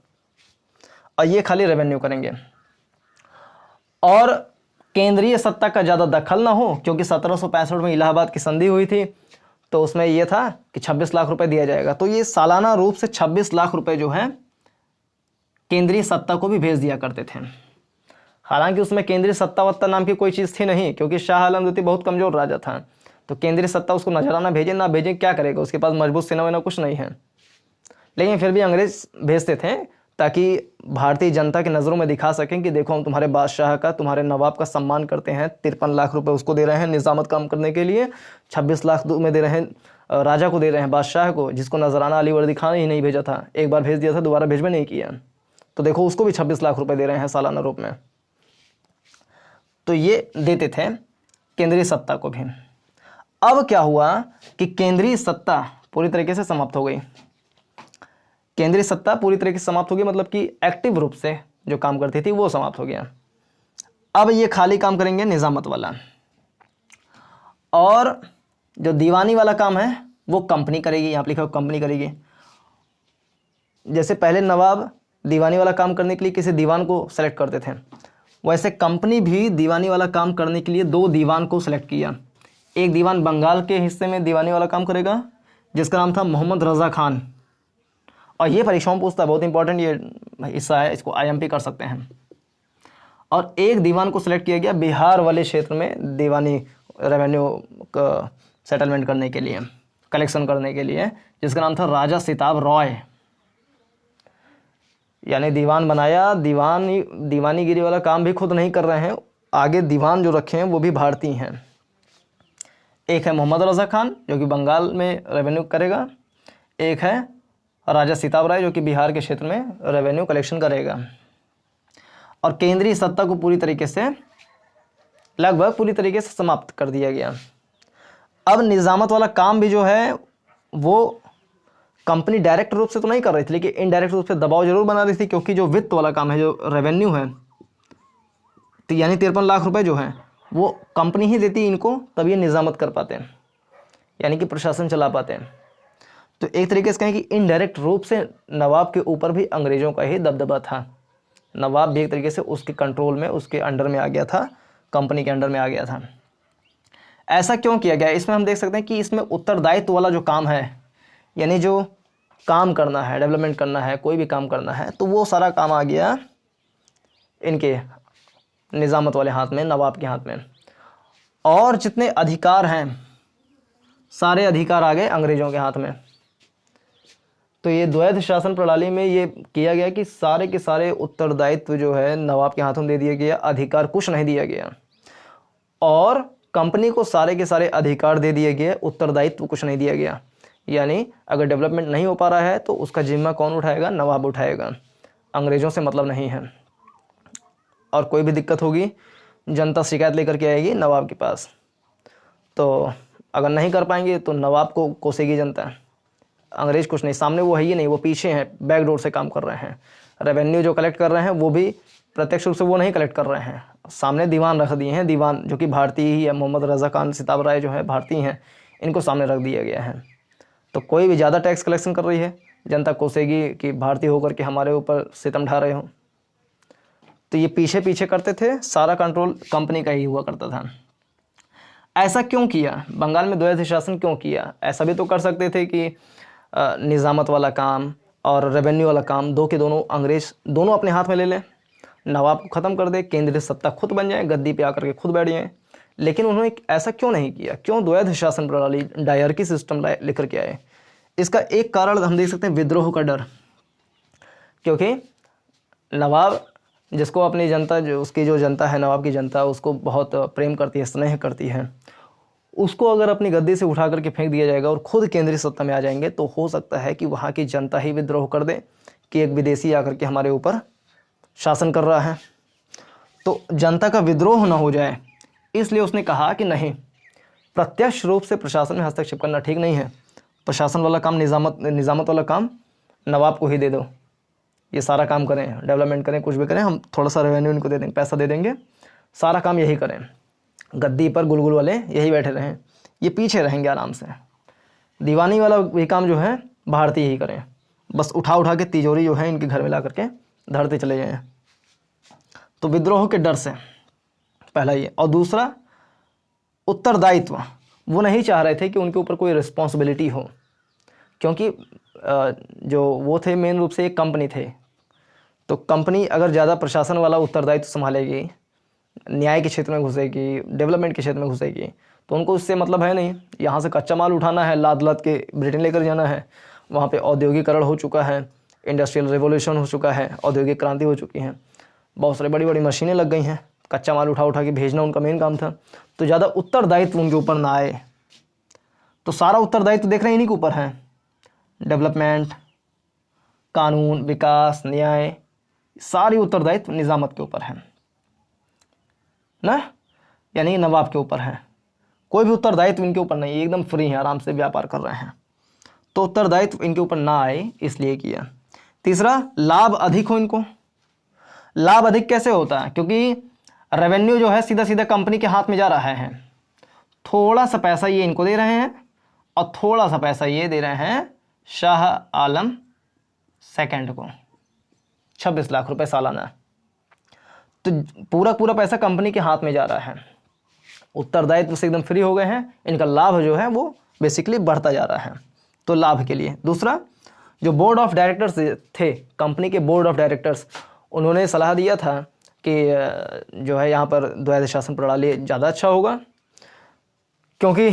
और ये खाली रेवेन्यू करेंगे। और केंद्रीय सत्ता का ज़्यादा दखल ना हो, क्योंकि 1765 में इलाहाबाद की संधि हुई थी, तो उसमें यह था कि 26 लाख रुपए दिया जाएगा। तो ये सालाना रूप से 26 लाख रुपए जो है केंद्रीय सत्ता को भी भेज दिया करते थे। हालांकि उसमें केंद्रीय सत्ता वत्ता नाम की कोई चीज़ थी नहीं, क्योंकि शाह आलम द्वितीय बहुत कमज़ोर राजा था, तो केंद्रीय सत्ता उसको नजराना भेजे ना भेजे क्या करेगा, उसके पास मजबूत सेना वेना कुछ नहीं है। लेकिन फिर भी अंग्रेज भेजते थे ताकि भारतीय जनता की नज़रों में दिखा सकें कि देखो हम तुम्हारे बादशाह का, तुम्हारे नवाब का सम्मान करते हैं। 53 लाख रुपए उसको दे रहे हैं निजामत काम करने के लिए, 26 लाख में दे रहे हैं राजा को, दे रहे हैं बादशाह को, जिसको नजराना अली वर्दी खान ही नहीं भेजा था, एक बार भेज दिया था, दोबारा भेजबे नहीं किया, तो देखो उसको भी 26 लाख रुपए दे रहे हैं सालाना रूप में। तो ये देते थे केंद्रीय सत्ता को भी। अब क्या हुआ कि केंद्रीय सत्ता पूरी तरीके से समाप्त हो गई। केंद्रीय सत्ता पूरी तरीके से समाप्त हो गई, मतलब कि एक्टिव रूप से जो काम करती थी वो समाप्त हो गया। अब ये खाली काम करेंगे निजामत वाला, और जो दीवानी वाला काम है वो कंपनी करेगी। यहाँ लिखा हो कंपनी करेगी। जैसे पहले नवाब दीवानी वाला काम करने के लिए किसी दीवान को सेलेक्ट करते थे, वैसे कंपनी भी दीवानी वाला काम करने के लिए 2 दीवान को सेलेक्ट किया। एक दीवान बंगाल के हिस्से में दीवानी वाला काम करेगा, जिसका नाम था मोहम्मद रज़ा खान, और ये परीक्षाओं में पूछता है, बहुत इंपॉर्टेंट ये हिस्सा है, इसको IMP कर सकते हैं। और एक दीवान को सिलेक्ट किया गया बिहार वाले क्षेत्र में दीवानी रेवेन्यू का सेटलमेंट करने के लिए, कलेक्शन करने के लिए, जिसका नाम था राजा सिताब रॉय। यानी दीवान बनाया, दीवानीगिरी वाला काम भी खुद नहीं कर रहे हैं, आगे दीवान जो रखे हैं वो भी भारतीय हैं। एक है मोहम्मद रज़ा खान जो कि बंगाल में रेवेन्यू करेगा, एक है राजा सिताब राय जो कि बिहार के क्षेत्र में रेवेन्यू कलेक्शन करेगा। और केंद्रीय सत्ता को पूरी तरीके से, लगभग पूरी तरीके से समाप्त कर दिया गया। अब निजामत वाला काम भी जो है वो कंपनी डायरेक्ट रूप से तो नहीं कर रही थी, लेकिन इनडायरेक्ट रूप से दबाव जरूर बना रही थी, क्योंकि जो वित्त वाला काम है, जो रेवेन्यू है, तो यानी 53 लाख रुपए जो है वो कंपनी ही देती इनको, तब ये निजामत कर पाते हैं, यानी कि प्रशासन चला पाते हैं। तो एक तरीके से कहें कि इनडायरेक्ट रूप से नवाब के ऊपर भी अंग्रेज़ों का ही दबदबा था। नवाब भी एक तरीके से उसके कंट्रोल में, उसके अंडर में आ गया था, कंपनी के अंडर में आ गया था। ऐसा क्यों किया गया, इसमें हम देख सकते हैं कि इसमें उत्तरदायित्व वाला जो काम है, यानी जो काम करना है, डेवलपमेंट करना है, कोई भी काम करना है, तो वो सारा काम आ गया इनके निजामत वाले हाथ में, नवाब के हाथ में। और जितने अधिकार हैं सारे अधिकार आ गए अंग्रेज़ों के हाथ में। तो ये द्वैध शासन प्रणाली में ये किया गया कि सारे के सारे उत्तरदायित्व जो है नवाब के हाथों में दे दिया गया, अधिकार कुछ नहीं दिया गया, और कंपनी को सारे के सारे अधिकार दे दिए गए, उत्तरदायित्व कुछ नहीं दिया गया। यानी अगर डेवलपमेंट नहीं हो पा रहा है तो उसका जिम्मा कौन उठाएगा, नवाब उठाएगा, अंग्रेज़ों से मतलब नहीं है। और कोई भी दिक्कत होगी जनता शिकायत लेकर के आएगी नवाब के पास, तो अगर नहीं कर पाएंगे तो नवाब को कोसेगी जनता। अंग्रेज कुछ नहीं, सामने वो है ही नहीं, वो पीछे हैं, बैक डोर से काम कर रहे हैं। रेवेन्यू जो कलेक्ट कर रहे हैं वो भी प्रत्यक्ष रूप से वो नहीं कलेक्ट कर रहे हैं, सामने दीवान रख दिए हैं, दीवान जो कि भारतीय ही है, मोहम्मद रज़ा खान सिताब राय जो है भारतीय हैं, इनको सामने रख दिया गया है। तो कोई भी ज़्यादा टैक्स कलेक्शन कर रही है, जनता कोसेगी कि भारतीय होकर के हमारे ऊपर सितम ढा रहे हो। तो ये पीछे पीछे करते थे, सारा कंट्रोल कंपनी का ही हुआ करता था। ऐसा क्यों किया, बंगाल में द्वैध शासन क्यों किया? ऐसा भी तो कर सकते थे कि निजामत वाला काम और रेवेन्यू वाला काम दो के दोनों अंग्रेज दोनों अपने हाथ में ले लें, नवाब को ख़त्म कर दे, केंद्रीय सत्ता खुद बन जाए, गद्दी पे आकर के खुद बैठ जाए। लेकिन उन्होंने ऐसा क्यों नहीं किया, क्यों द्वैध शासन प्रणाली, डायरकी सिस्टम लेकर के आए? इसका एक कारण हम देख सकते हैं, विद्रोह का डर। क्योंकि नवाब जिसको अपनी जनता, जो उसकी जो जनता है, नवाब की जनता उसको बहुत प्रेम करती है, स्नेह करती है, उसको अगर अपनी गद्दी से उठा करके फेंक दिया जाएगा और खुद केंद्रीय सत्ता में आ जाएंगे तो हो सकता है कि वहाँ की जनता ही विद्रोह कर दे कि एक विदेशी आकर के हमारे ऊपर शासन कर रहा है। तो जनता का विद्रोह ना हो जाए, इसलिए उसने कहा कि नहीं, प्रत्यक्ष रूप से प्रशासन में हस्तक्षेप करना ठीक नहीं है, प्रशासन वाला काम, निजामत वाला काम नवाब को ही दे दो, ये सारा काम करें, डेवलपमेंट करें, कुछ भी करें, हम थोड़ा सा रेवेन्यू इनको दे देंगे, पैसा दे देंगे, सारा काम यही करें। गद्दी पर गुलगुल वाले यही बैठे रहें, ये पीछे रहेंगे आराम से। दीवानी वाला भी काम जो है भारतीय ही करें, बस उठा उठा के तिजोरी जो है इनके घर में ला करके धरते चले जाएं। तो विद्रोह के डर से पहला ये, और दूसरा उत्तरदायित्व, वो नहीं चाह रहे थे कि उनके ऊपर कोई रिस्पॉन्सिबिलिटी हो, क्योंकि जो वो थे मेन रूप से एक कंपनी थे, तो कंपनी अगर ज़्यादा प्रशासन वाला उत्तरदायित्व संभालेगी, न्याय के क्षेत्र में घुसेगी, डेवलपमेंट के क्षेत्र में घुसेगी, तो उनको उससे मतलब है नहीं। यहाँ से कच्चा माल उठाना है, लाद लाद के ब्रिटेन लेकर जाना है, वहाँ पे औद्योगिकरण हो चुका है, इंडस्ट्रियल रिवोल्यूशन हो चुका है, औद्योगिक क्रांति हो चुकी है, बहुत सारी बड़ी बड़ी मशीनें लग गई हैं, कच्चा माल उठा उठा के भेजना उनका मेन काम था। तो ज़्यादा उत्तरदायित्व उनके ऊपर ना आए, तो सारा उत्तरदायित्व देख रहे हैं इन्हीं के ऊपर है, डेवलपमेंट, कानून, विकास, न्याय, सारी उत्तरदायित्व निज़ामत के ऊपर है ना, यानी नवाब के ऊपर है। कोई भी उत्तरदायित्व इनके ऊपर नहीं, एकदम फ्री है, आराम से व्यापार कर रहे हैं। तो उत्तरदायित्व इनके ऊपर ना आए इसलिए किया। तीसरा, लाभ अधिक हो इनको। लाभ अधिक कैसे होता है? क्योंकि रेवेन्यू जो है सीधा सीधा कंपनी के हाथ में जा रहा है, थोड़ा सा पैसा ये इनको दे रहे हैं और थोड़ा सा पैसा ये दे रहे हैं शाह आलम सेकंड को, 26 लाख रुपए सालाना। तो पूरा पूरा पैसा कंपनी के हाथ में जा रहा है, उत्तरदायित्व से एकदम फ्री हो गए हैं, इनका लाभ जो है वो बेसिकली बढ़ता जा रहा है, तो लाभ के लिए। दूसरा, जो बोर्ड ऑफ डायरेक्टर्स थे, कंपनी के बोर्ड ऑफ डायरेक्टर्स, उन्होंने सलाह दिया था कि जो है यहाँ पर द्वैध शासन प्रणाली ज़्यादा अच्छा होगा, क्योंकि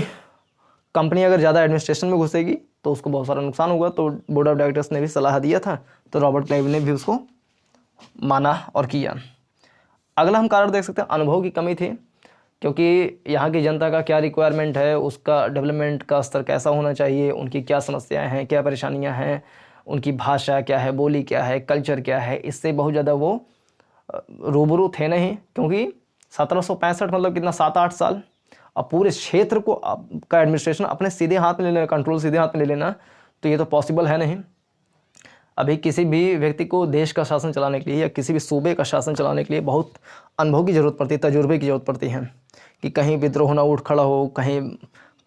कंपनी अगर ज़्यादा एडमिनिस्ट्रेशन में घुसेगी तो उसको बहुत सारा नुकसान होगा। तो बोर्ड ऑफ डायरेक्टर्स ने भी सलाह दिया था, तो रॉबर्ट क्लाइव ने भी उसको माना और किया। अगला हम कारण देख सकते हैं, अनुभव की कमी थी, क्योंकि यहाँ की जनता का क्या रिक्वायरमेंट है, उसका डेवलपमेंट का स्तर कैसा होना चाहिए, उनकी क्या समस्याएं हैं, क्या परेशानियां हैं, उनकी भाषा क्या है, बोली क्या है, कल्चर क्या है, इससे बहुत ज़्यादा वो रूबरू थे नहीं। क्योंकि 1765 मतलब कितना, 7-8 साल, अब पूरे क्षेत्र को का एडमिनिस्ट्रेशन अपने सीधे हाथ में ले लेना, कंट्रोल सीधे हाथ में ले लेना, तो ये तो पॉसिबल है नहीं। अभी किसी भी व्यक्ति को देश का शासन चलाने के लिए या किसी भी सूबे का शासन चलाने के लिए बहुत अनुभव की ज़रूरत पड़ती है, तजुर्बे की ज़रूरत पड़ती है, कि कहीं विद्रोह ना उठ खड़ा हो, कहीं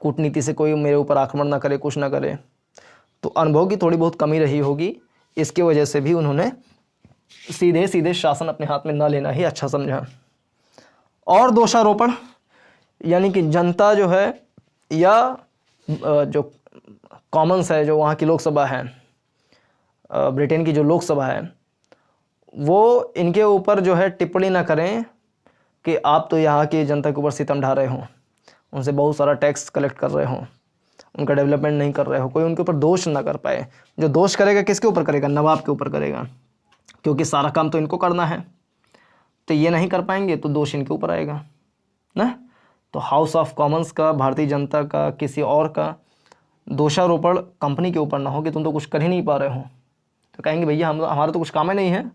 कूटनीति से कोई मेरे ऊपर आक्रमण ना करे, कुछ ना करे। तो अनुभव की थोड़ी बहुत कमी रही होगी, इसकी वजह से भी उन्होंने सीधे सीधे शासन अपने हाथ में ना लेना ही अच्छा समझा। और दोषारोपण, यानी कि जनता जो है या जो कॉमन्स है, जो वहाँ की लोकसभा है, ब्रिटेन की जो लोकसभा है, वो इनके ऊपर जो है टिप्पणी ना करें कि आप तो यहाँ की जनता के ऊपर सितम ढा रहे हो, उनसे बहुत सारा टैक्स कलेक्ट कर रहे हो, उनका डेवलपमेंट नहीं कर रहे हो, कोई उनके ऊपर दोष ना कर पाए। जो दोष करेगा किसके ऊपर करेगा? नवाब के ऊपर करेगा, क्योंकि सारा काम तो इनको करना है, तो ये नहीं कर पाएंगे तो दोष इनके ऊपर आएगा ना। तो हाउस ऑफ कॉमन्स का, भारतीय जनता का, किसी और का दोषारोपण कंपनी के ऊपर ना हो कि तुम तो कुछ कर ही नहीं पा रहे हो, तो कहेंगे भैया हमारा तो कुछ काम ही नहीं है,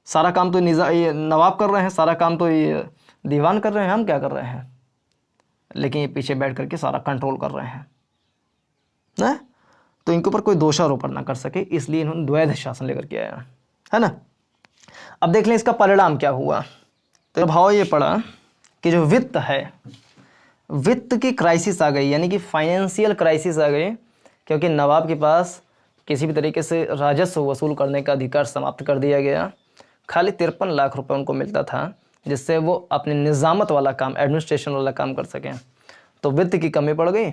सारा काम तो ये नवाब कर रहे हैं, सारा काम तो ये दीवान कर रहे हैं, हम क्या कर रहे हैं? लेकिन ये पीछे बैठ करके सारा कंट्रोल कर रहे हैं ना। तो इनके ऊपर कोई दोषारोपण ना कर सके, इसलिए इन्होंने द्वैध शासन लेकर के आया है ना। अब देख लें इसका परिणाम क्या हुआ। तो भाव ये पड़ा कि जो वित्त है, वित्त की क्राइसिस आ गई, यानी कि फाइनेंशियल क्राइसिस आ गई, क्योंकि नवाब के पास किसी भी तरीके से राजस्व वसूल करने का अधिकार समाप्त कर दिया गया। खाली 53 लाख रुपए उनको मिलता था, जिससे वो अपने निज़ामत वाला काम, एडमिनिस्ट्रेशन वाला काम कर सकें। तो वित्त की कमी पड़ गई,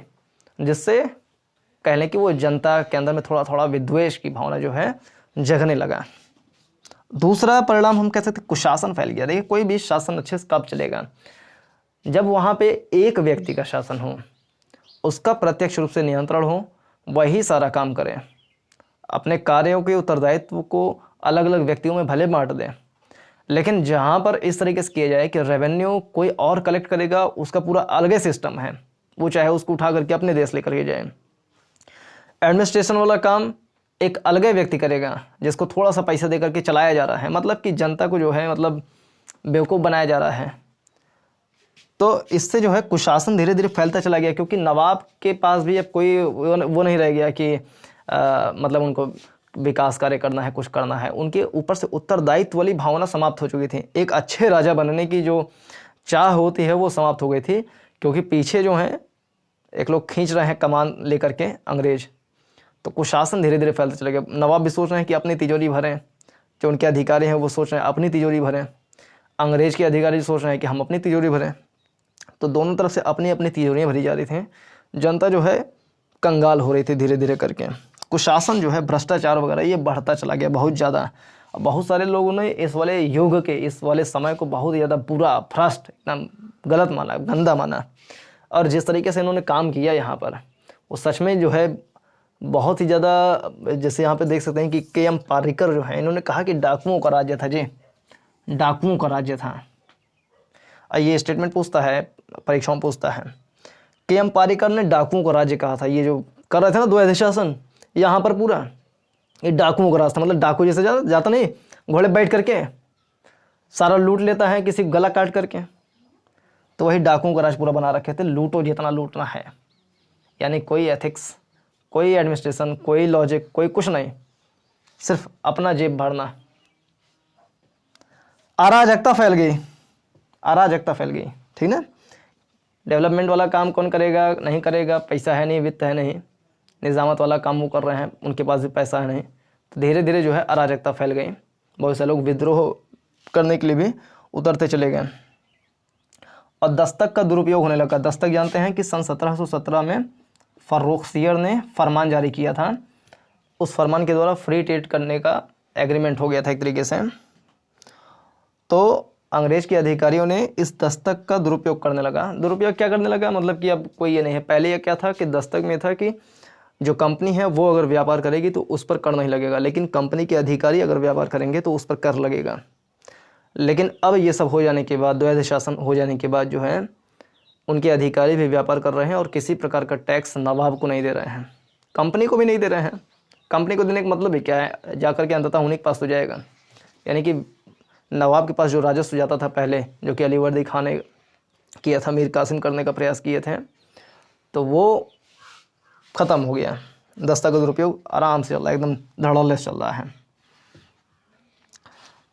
जिससे कह लें कि वो जनता के अंदर में थोड़ा थोड़ा विद्वेष की भावना जो है जगने लगा। दूसरा परिणाम हम कह सकते हैं, कुशासन फैल गया। देखिए, कोई भी शासन अच्छे से कब चलेगा? जब वहाँ पे एक व्यक्ति का शासन हो, उसका प्रत्यक्ष रूप से नियंत्रण हो, वही सारा काम करे, अपने कार्यों के उत्तरदायित्व को अलग अलग व्यक्तियों में भले बांट दें, लेकिन जहाँ पर इस तरीके से किया जाए कि रेवेन्यू कोई और कलेक्ट करेगा, उसका पूरा अलग सिस्टम है, वो चाहे उसको उठा करके अपने देश लेकर के जाए। एडमिनिस्ट्रेशन वाला काम एक अलग व्यक्ति करेगा, जिसको थोड़ा सा पैसा दे करके चलाया जा रहा है, मतलब कि जनता को जो है मतलब बेवकूफ़ बनाया जा रहा है। तो इससे जो है कुशासन धीरे धीरे फैलता चला गया, क्योंकि नवाब के पास भी अब कोई वो नहीं रह गया कि मतलब उनको विकास कार्य करना है, कुछ करना है। उनके ऊपर से उत्तरदायित्व वाली भावना समाप्त हो चुकी थी। एक अच्छे राजा बनने की जो चाह होती है वो समाप्त हो गई थी, क्योंकि पीछे जो हैं एक लोग खींच रहे हैं कमान लेकर के अंग्रेज, तो कुशासन धीरे धीरे फैलते चले गए। नवाब भी सोच रहे हैं कि अपनी तिजोरी भरें, जो उनके अधिकारी हैं वो सोच रहे हैं अपनी तिजोरी भरें, अंग्रेज के अधिकारी सोच रहे हैं कि हम अपनी तिजोरी भरें। तो दोनों तरफ से अपनी अपनी तिजोरियाँ भरी जा रही थी। जनता जो है कंगाल हो रही थी धीरे धीरे करके। कुशासन जो है, भ्रष्टाचार वगैरह ये बढ़ता चला गया बहुत ज़्यादा। बहुत सारे लोगों ने इस वाले युग के, इस वाले समय को बहुत ज़्यादा बुरा, भ्रष्ट, एकदम गलत माना, गंदा माना। और जिस तरीके से इन्होंने काम किया यहाँ पर, वो सच में जो है बहुत ही ज़्यादा, जैसे यहाँ पे देख सकते हैं कि के.एम. पार्रिकर जो है, इन्होंने कहा कि डाकुओं का राज्य था जी, डाकुओं का राज्य था। ये स्टेटमेंट पूछता है, परीक्षाओं में पूछता है। के.एम. पार्रिकर ने डाकुओं का राज्य कहा था। ये जो कर रहे थे ना द्वैध शासन, यहाँ पर पूरा ये डाकुओं का राज था। मतलब डाकू जैसे जाता नहीं, घोड़े बैठ करके सारा लूट लेता है, किसी गला काट करके, तो वही डाकुओं का राज पूरा बना रखे थे। लूटो जितना लूटना है, यानी कोई एथिक्स, कोई एडमिनिस्ट्रेशन, कोई लॉजिक, कोई कुछ नहीं, सिर्फ अपना जेब भरना। अराजकता फैल गई, अराजकता फैल गई, ठीक ना। डेवलपमेंट वाला काम कौन करेगा, नहीं करेगा, पैसा है नहीं, वित्त है नहीं। निज़ामत वाला काम वो कर रहे हैं, उनके पास भी पैसा है नहीं। तो धीरे धीरे जो है अराजकता फैल गई। बहुत से लोग विद्रोह करने के लिए भी उतरते चले गए, और दस्तक का दुरुपयोग होने लगा। दस्तक जानते हैं कि सन 1717 में फर्रुखसियर ने फरमान जारी किया था। उस फरमान के द्वारा फ्री ट्रेड करने का एग्रीमेंट हो गया था एक तरीके से। तो अंग्रेज के अधिकारियों ने इस दस्तक का दुरुपयोग करने लगा। दुरुपयोग क्या करने लगा, मतलब कि अब कोई ये नहीं है। पहले ये क्या था कि दस्तक में था कि जो कंपनी है वो अगर व्यापार करेगी तो उस पर कर नहीं लगेगा, लेकिन कंपनी के अधिकारी अगर व्यापार करेंगे तो उस पर कर लगेगा। लेकिन अब ये सब हो जाने के बाद, द्वैध शासन हो जाने के बाद जो है उनके अधिकारी भी व्यापार कर रहे हैं और किसी प्रकार का टैक्स नवाब को नहीं दे रहे हैं, कंपनी को भी नहीं दे रहे हैं। कंपनी को देने का मतलब ही क्या है, जाकर के अंततः उन्हीं के पास तो जाएगा। यानी कि नवाब के पास जो राजस्व जाता था पहले, जो कि अलीवर्दी खान ने किया था, मीर कासिम करने का प्रयास किए थे, तो वो ख़त्म हो गया। दस्तक का दुरुपयोग आराम से चल रहा है, एकदम धड़ल्ले से चल रहा है।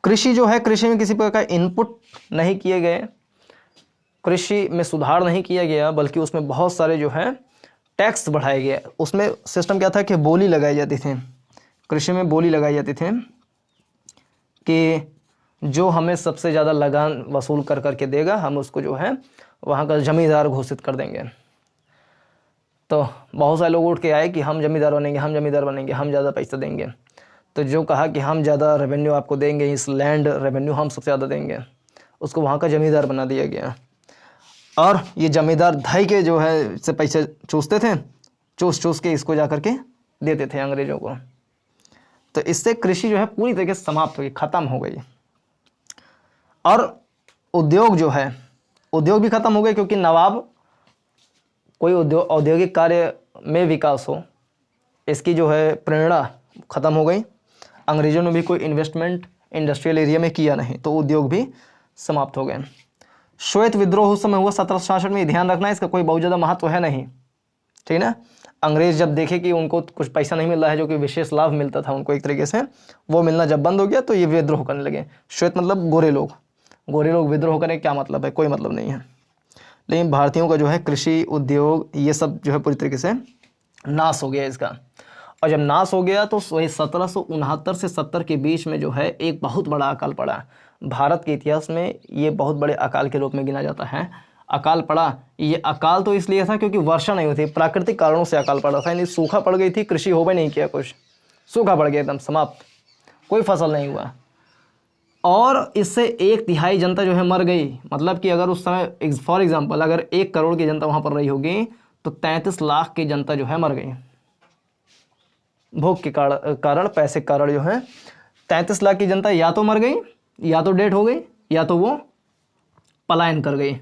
कृषि जो है, कृषि में किसी प्रकार का इनपुट नहीं किए गए, कृषि में सुधार नहीं किया गया, बल्कि उसमें बहुत सारे जो है टैक्स बढ़ाए गए। उसमें सिस्टम क्या था कि बोली लगाई जाती थी, कृषि में बोली लगाई जाती थी कि जो हमें सबसे ज़्यादा लगान वसूल कर करके देगा, हम उसको जो है वहाँ का जमींदार घोषित कर देंगे। तो बहुत सारे लोग उठ के आए कि हम जमींदार बनेंगे, हम जमींदार बनेंगे, हम ज़्यादा पैसा देंगे। तो जो कहा कि हम ज़्यादा रेवेन्यू आपको देंगे, इस लैंड रेवेन्यू हम सबसे ज़्यादा देंगे, उसको वहाँ का जमींदार बना दिया गया। और ये जमींदार धाई के जो है से पैसे चूसते थे, चूस के इसको जा करके देते थे अंग्रेज़ों को। तो इससे कृषि जो है पूरी तरीके से समाप्त हो गई, ख़त्म हो गई। और उद्योग जो है, उद्योग भी ख़त्म हो गए, क्योंकि नवाब कोई औद्योगिक कार्य में विकास हो, इसकी जो है प्रेरणा ख़त्म हो गई। अंग्रेज़ों ने भी कोई इन्वेस्टमेंट इंडस्ट्रियल एरिया में किया नहीं, तो उद्योग भी समाप्त हो गए। श्वेत विद्रोह उस समय हुआ 1766 में। ध्यान रखना, इसका कोई बहुत ज़्यादा महत्व है नहीं, ठीक ना। अंग्रेज़ जब देखे कि उनको कुछ पैसा नहीं मिल रहा है, जो कि विशेष लाभ मिलता था उनको एक तरीके से, वो मिलना जब बंद हो गया, तो ये विद्रोह करने लगे। श्वेत मतलब गोरे लोग, गोरे लोग विद्रोह करें, क्या मतलब है, कोई मतलब नहीं है। लेकिन भारतीयों का जो है कृषि, उद्योग, ये सब जो है पूरी तरीके से नाश हो गया इसका। और जब नाश हो गया तो वही 1769 से 70 के बीच में जो है एक बहुत बड़ा अकाल पड़ा। भारत के इतिहास में ये बहुत बड़े अकाल के रूप में गिना जाता है। अकाल पड़ा, ये अकाल तो इसलिए था क्योंकि वर्षा नहीं हुई थी, प्राकृतिक कारणों से अकाल पड़ा था। यानी सूखा पड़ गई थी, कृषि हो भी नहीं किया, कुछ सूखा पड़ गया, एकदम समाप्त, कोई फसल नहीं हुआ। और इससे 1/3 जनता जो है मर गई। मतलब कि अगर उस समय फॉर एग्जांपल अगर 1 करोड़ की जनता वहाँ पर रही होगी, तो 33 लाख की जनता जो है मर गई भूख के कारण, पैसे के कारण जो है 33 लाख की जनता या तो मर गई, या तो डेड हो गई, या तो वो पलायन कर गई।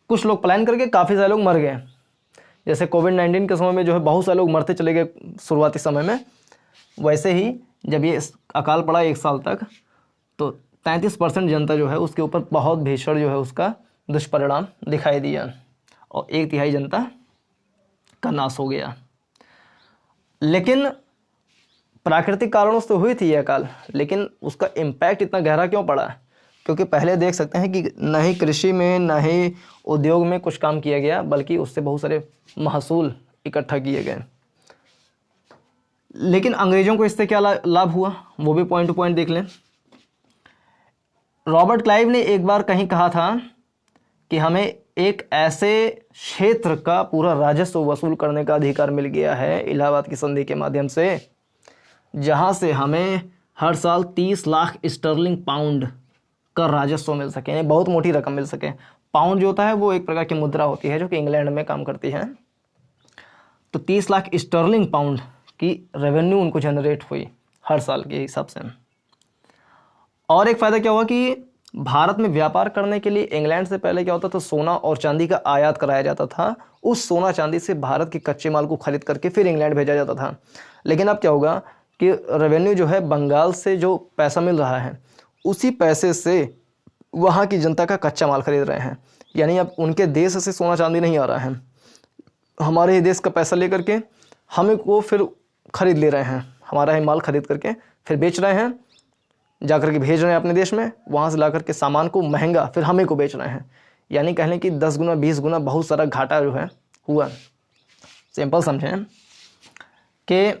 कुछ लोग पलायन करके, काफ़ी सारे लोग मर गए। जैसे कोविड-19 के समय में जो है बहुत सारे लोग मरते चले गए शुरुआती समय में, वैसे ही जब ये अकाल पड़ा 1 साल तक, तो 33% जनता जो है उसके ऊपर बहुत भीषण जो है उसका दुष्परिणाम दिखाई दिया, और 1/3 जनता का नाश हो गया। लेकिन प्राकृतिक कारणों से हुई थी यह अकाल, लेकिन उसका इम्पैक्ट इतना गहरा क्यों पड़ा? क्योंकि पहले देख सकते हैं कि न ही कृषि में न ही उद्योग में कुछ काम किया गया, बल्कि उससे बहुत सारे महसूल इकट्ठा किए गए। लेकिन अंग्रेज़ों को इससे क्या लाभ हुआ, वो भी पॉइंट टू पॉइंट देख लें। रॉबर्ट क्लाइव ने एक बार कहीं कहा था कि हमें एक ऐसे क्षेत्र का पूरा राजस्व वसूल करने का अधिकार मिल गया है इलाहाबाद की संधि के माध्यम से, जहां से हमें हर साल 30 लाख स्टर्लिंग पाउंड का राजस्व मिल सके, यानी बहुत मोटी रकम मिल सके। पाउंड जो होता है वो एक प्रकार की मुद्रा होती है जो कि इंग्लैंड में काम करती है। तो 30 लाख स्टर्लिंग पाउंड की रेवेन्यू उनको जनरेट हुई हर साल के हिसाब से। और एक फ़ायदा क्या हुआ कि भारत में व्यापार करने के लिए इंग्लैंड से पहले क्या होता था, सोना और चांदी का आयात कराया जाता था। उस सोना चांदी से भारत के कच्चे माल को खरीद करके फिर इंग्लैंड भेजा जाता था। लेकिन अब क्या होगा कि रेवेन्यू जो है बंगाल से जो पैसा मिल रहा है उसी पैसे से वहाँ की जनता का कच्चा माल खरीद रहे हैं। यानी अब उनके देश से सोना चांदी नहीं आ रहा है, हमारे ही देश का पैसा लेकर के हमें को फिर खरीद ले रहे हैं, हमारा ही माल खरीद करके फिर बेच रहे हैं, जाकर के भेज रहे हैं अपने देश में, वहाँ से ला करके सामान को महंगा फिर हमें को बेच रहे हैं। यानी कहने कि 10 गुना 20 गुना बहुत सारा घाटा जो है हुआ। सिंपल समझें कि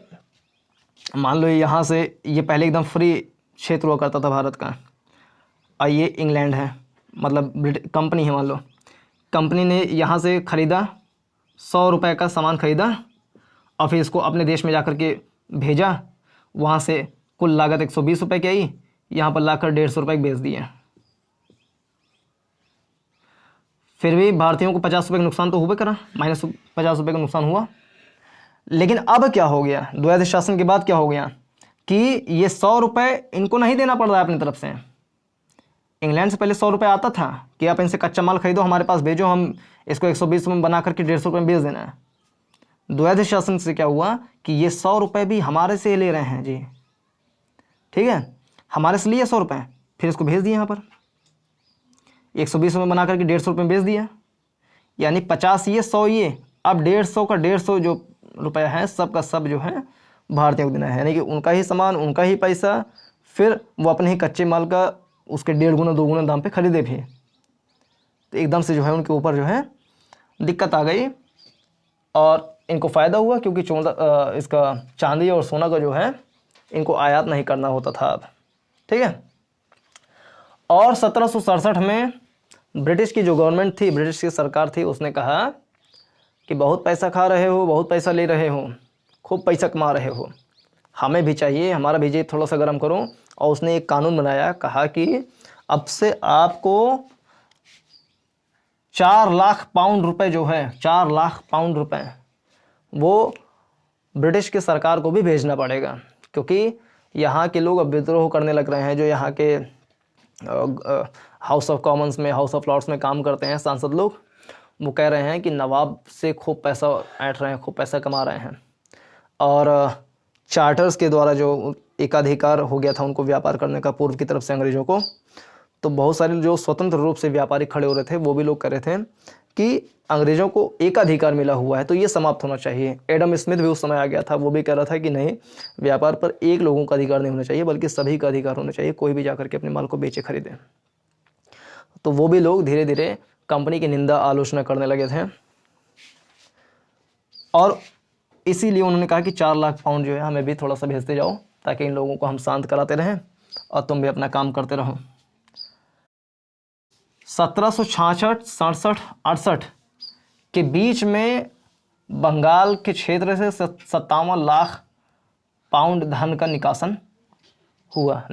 मान लो यहाँ से ये पहले एकदम फ्री क्षेत्र हुआ करता था भारत का, और ये इंग्लैंड है, मतलब कंपनी है, मान लो कंपनी ने यहाँ से ख़रीदा 100 रुपये का सामान ख़रीदा और फिर इसको अपने देश में जाकर के भेजा, वहाँ से कुल लागत 120 रुपये की आई, यहाँ पर लाकर 150 रुपये बेच दिए। फिर भी भारतीयों को 50 रुपये का नुकसान तो हुआ करा, -50 रुपये का नुकसान हुआ। लेकिन अब क्या हो गया, द्वैध शासन के बाद क्या हो गया कि ये 100 रुपये इनको नहीं देना पड़ रहा है अपनी तरफ से। इंग्लैंड से पहले 100 रुपये आता था कि आप इनसे कच्चा माल खरीदो, हमारे पास भेजो, हम इसको 120 रुपये में बना करके 150 रुपये में बेच देना है। द्वैध शासन से क्या हुआ कि ये 100 रुपये भी हमारे से ले रहे हैं जी, ठीक है, हमारे से लिए 100 रुपये, फिर इसको भेज दिए यहाँ पर 120 रुपये बना करके 150 रुपये में बेच दिया। यानी 50 ये 100 ये, अब 150 का 150 जो रुपया है सब का सब जो है भारतीयों को देना है। यानी कि उनका ही सामान, उनका ही पैसा, फिर वो अपने ही कच्चे माल का उसके 1.5 गुना 2 गुना दाम पे खरीदे भी। तो एकदम से जो है उनके ऊपर जो है दिक्कत आ गई और इनको फ़ायदा हुआ, क्योंकि इसका चांदी और सोना का जो है इनको आयात नहीं करना होता था अब, ठीक है। और 1767 में ब्रिटिश की जो गवर्नमेंट थी, ब्रिटिश की सरकार थी, उसने कहा कि बहुत पैसा खा रहे हो, बहुत पैसा ले रहे हो, खूब पैसा कमा रहे हो, हमें भी चाहिए, हमारा भी जेब थोड़ा सा गर्म करो। और उसने एक कानून बनाया, कहा कि अब से आपको 4 लाख पाउंड रुपए जो है, 4 लाख पाउंड रुपए वो ब्रिटिश की सरकार को भी भेजना पड़ेगा, क्योंकि यहाँ के लोग अब विद्रोह करने लग रहे हैं। जो यहाँ के हाउस ऑफ कॉमन्स में, हाउस ऑफ लॉर्ड्स में काम करते हैं सांसद लोग, वो कह रहे हैं कि नवाब से खूब पैसा ऐंठ रहे हैं, खूब पैसा कमा रहे हैं। और चार्टर्स के द्वारा जो एकाधिकार हो गया था उनको व्यापार करने का पूर्व की तरफ से अंग्रेज़ों को, तो बहुत सारे जो स्वतंत्र रूप से व्यापारी खड़े हो रहे थे वो भी लोग कह रहे थे कि अंग्रेज़ों को एकाधिकार मिला हुआ है तो ये समाप्त होना चाहिए। एडम स्मिथ भी उस समय आ गया था, वो भी कह रहा था कि नहीं, व्यापार पर एक लोगों का अधिकार नहीं होना चाहिए बल्कि सभी का अधिकार होना चाहिए, कोई भी जाकर के अपने माल को बेचे खरीदे। तो वो भी लोग धीरे धीरे कंपनी की निंदा आलोचना करने लगे थे और इसीलिए उन्होंने कहा कि 4 लाख पाउंड जो है हमें भी थोड़ा सा भेजते जाओ, ताकि इन लोगों को हम शांत कराते रहें और तुम भी अपना काम करते रहो। 1766, 67, 68 के बीच में बंगाल के क्षेत्र से 57 लाख पाउंड धन का निष्कासन हुआ।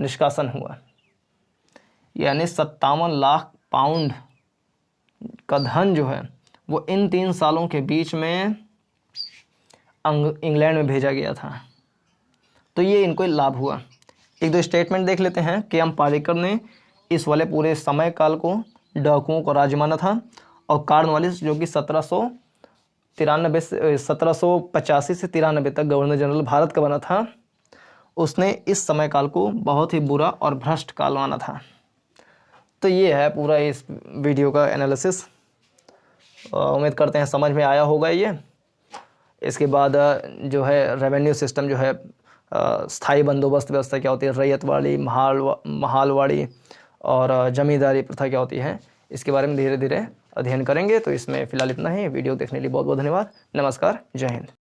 यानी 57 लाख पाउंड का धन जो है वो इन 3 सालों के बीच में इंग्लैंड में भेजा गया था। तो ये इनको लाभ हुआ। एक दो स्टेटमेंट देख लेते हैं कि एम पालेकर ने इस वाले पूरे समय काल को डाकुओं को राज माना था, और कॉर्नवालिस जो कि 1785 से 93 तक गवर्नर जनरल भारत का बना था, उसने इस समय काल को बहुत ही बुरा और भ्रष्ट काल माना था। तो ये है पूरा इस वीडियो का एनालिसिस। उम्मीद करते हैं समझ में आया होगा ये। इसके बाद जो है रेवेन्यू सिस्टम जो है, स्थायी बंदोबस्त व्यवस्था क्या होती है, रैयतवाड़ी, महालवाड़ी और जमींदारी प्रथा क्या होती है, इसके बारे में धीरे धीरे अध्ययन करेंगे। तो इसमें फ़िलहाल इतना ही। वीडियो देखने के लिए बहुत बहुत धन्यवाद। नमस्कार, जय हिंद।